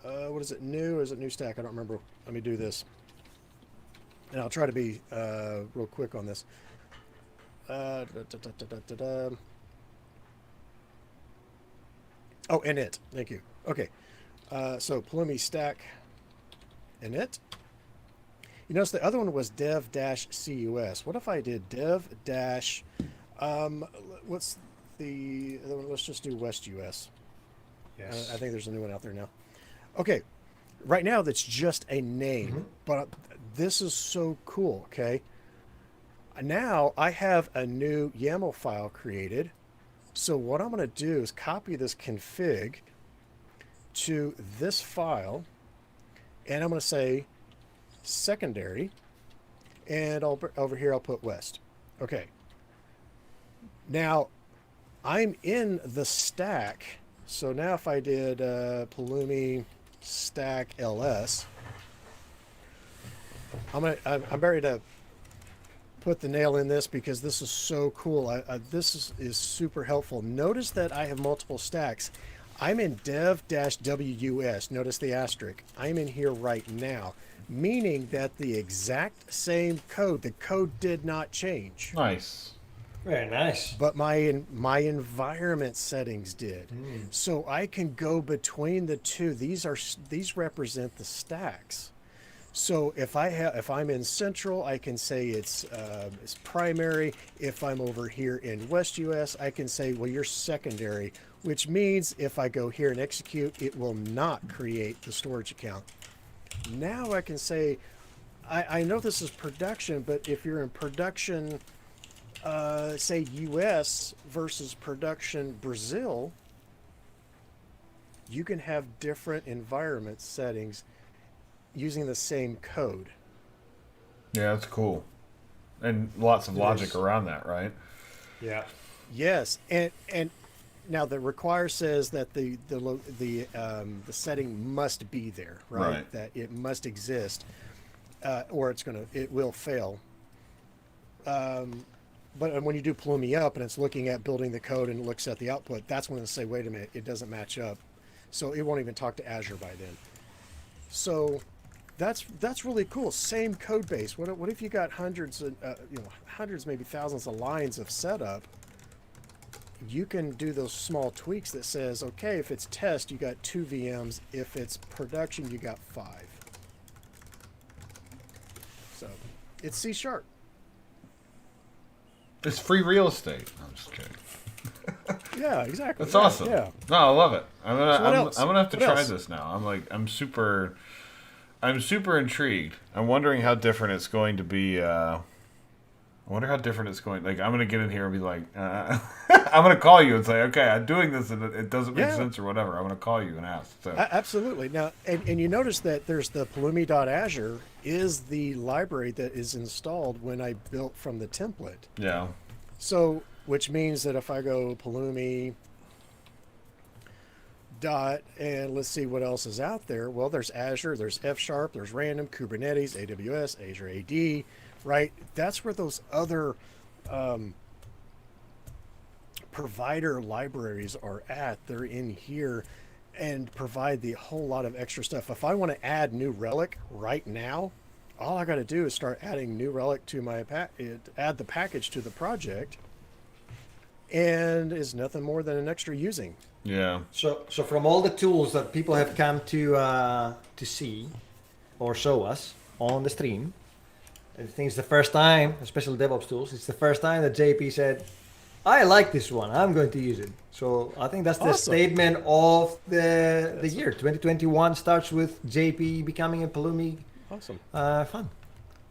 What is it? New? Is it new stack? I don't remember. Let me do this, and I'll try to be real quick on this. Oh, init. Thank you. Okay. So Pulumi stack init. You notice the other one was dev-cus. What if I did dev- what's the other one? Let's just do West US. Yes. I think there's a new one out there now. Okay. Right now that's just a name, but this is so cool. Okay. Now I have a new YAML file created. So what I'm going to do is copy this config to this file, and I'm going to say secondary, and over here I'll put West. Okay. Now I'm in the stack. So now if I did Pulumi stack ls, I'm ready to put the nail in this because this is so cool. This is super helpful. Notice that I have multiple stacks. I'm in dev-wus. Notice the asterisk. I'm in here right now, meaning that the exact same code, the code did not change. Nice. Very nice. But my environment settings did. So I can go between the two. These represent the stacks. So if I'm in central, I can say it's primary. If I'm over here in West US, I can say, well, you're secondary, which means if I go here and execute, it will not create the storage account. Now I can say, I know this is production, but if you're in production, say US versus production Brazil, you can have different environment settings using the same code. Yeah, that's cool. And lots of logic is. around that, right? Yeah. Yes, and now the require says that the setting must be there, right? Right. That it must exist, or it will fail. But when you do Pulumi up and it's looking at building the code and it looks at the output, that's when it'll say, wait a minute, it doesn't match up. So it won't even talk to Azure by then. So that's really cool. Same code base. What if you got hundreds, maybe thousands of lines of setup? You can do those small tweaks that says, okay, if it's test, you got 2 VMs. If it's production, you got 5. So it's C#. It's free real estate. I'm just kidding. Yeah, exactly. That's awesome. Yeah. No, I love it. I'm gonna have to What try else? this now. I'm super intrigued. I'm wondering how different it's going to be. I wonder how different it's going. Like, I'm gonna get in here and be like, I'm gonna call you and say, okay, I'm doing this and it doesn't make sense or whatever. I'm gonna call you and ask. So. Absolutely. Now, and you notice that there's the Pulumi.Azure is the library that is installed when I built from the template. Yeah. So, which means that if I go Pulumi dot, and let's see what else is out there. Well, there's Azure, there's F#, there's Random, Kubernetes, AWS, Azure AD, right? That's where those other provider libraries are at. They're in here and provide the whole lot of extra stuff. If I want to add New Relic right now, all I got to do is start adding New Relic to my add the package to the project, and is nothing more than an extra using. Yeah. So from all the tools that people have come to see or show us on the stream, I think it's the first time, especially DevOps tools, it's the first time that JP said, I like this one, I'm going to use it. So I think that's the Awesome. statement of the year. 2021 starts with JP becoming a Pulumi Awesome. fan.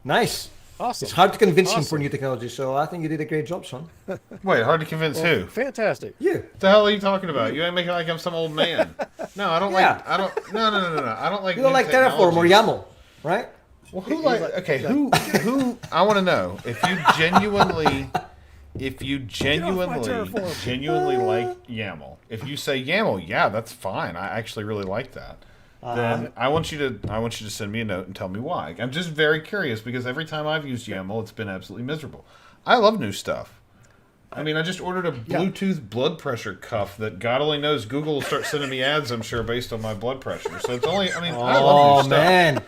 Nice. Awesome. It's hard to convince him for Awesome. new technology, so I think you did a great job, son. Wait, hard to convince who? Fantastic. You. What the hell are you talking about? You ain't making it like I'm some old man. No, I don't Yeah. like. I don't. No. I don't like. You don't new like Terraform or technologies. YAML, right? Well, who like? Okay, who? I want to know if you genuinely Terraform. genuinely like YAML. If you say YAML, yeah, that's fine. I actually really like that. then I want you to send me a note and tell me why. I'm just very curious because every time I've used YAML, it's been absolutely miserable. I love new stuff. I mean, I just ordered a Bluetooth blood pressure cuff that God only knows Google will start sending me ads, I'm sure, based on my blood pressure. So it's only, I mean, I love new stuff. Man.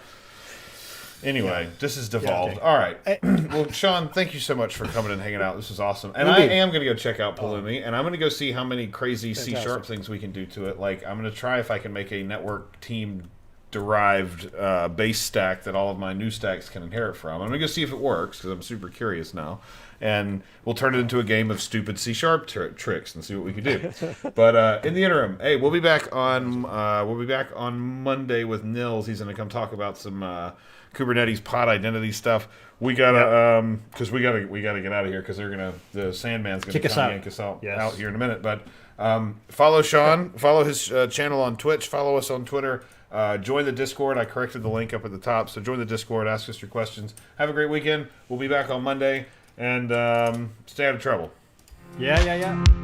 Anyway, this has devolved. okay. All right. Well, Sean, thank you so much for coming and hanging out. This was awesome. And I am going to go check out Pulumi, and I'm going to go see how many crazy C# things we can do to it. Like, I'm going to try if I can make a network team derived base stack that all of my new stacks can inherit from. I'm going to go see if it works because I'm super curious now. And we'll turn it into a game of stupid C# tricks and see what we can do. But in the interim, hey, we'll be back on Monday with Nils. He's going to come talk about some Kubernetes pod identity stuff. We gotta because we gotta get out of here because the Sandman's gonna yank us out here in a minute. But follow Sean, follow his channel on Twitch, follow us on Twitter. Join the Discord. I corrected the link up at the top, so join the Discord. Ask us your questions. Have a great weekend. We'll be back on Monday, and stay out of trouble. Yeah.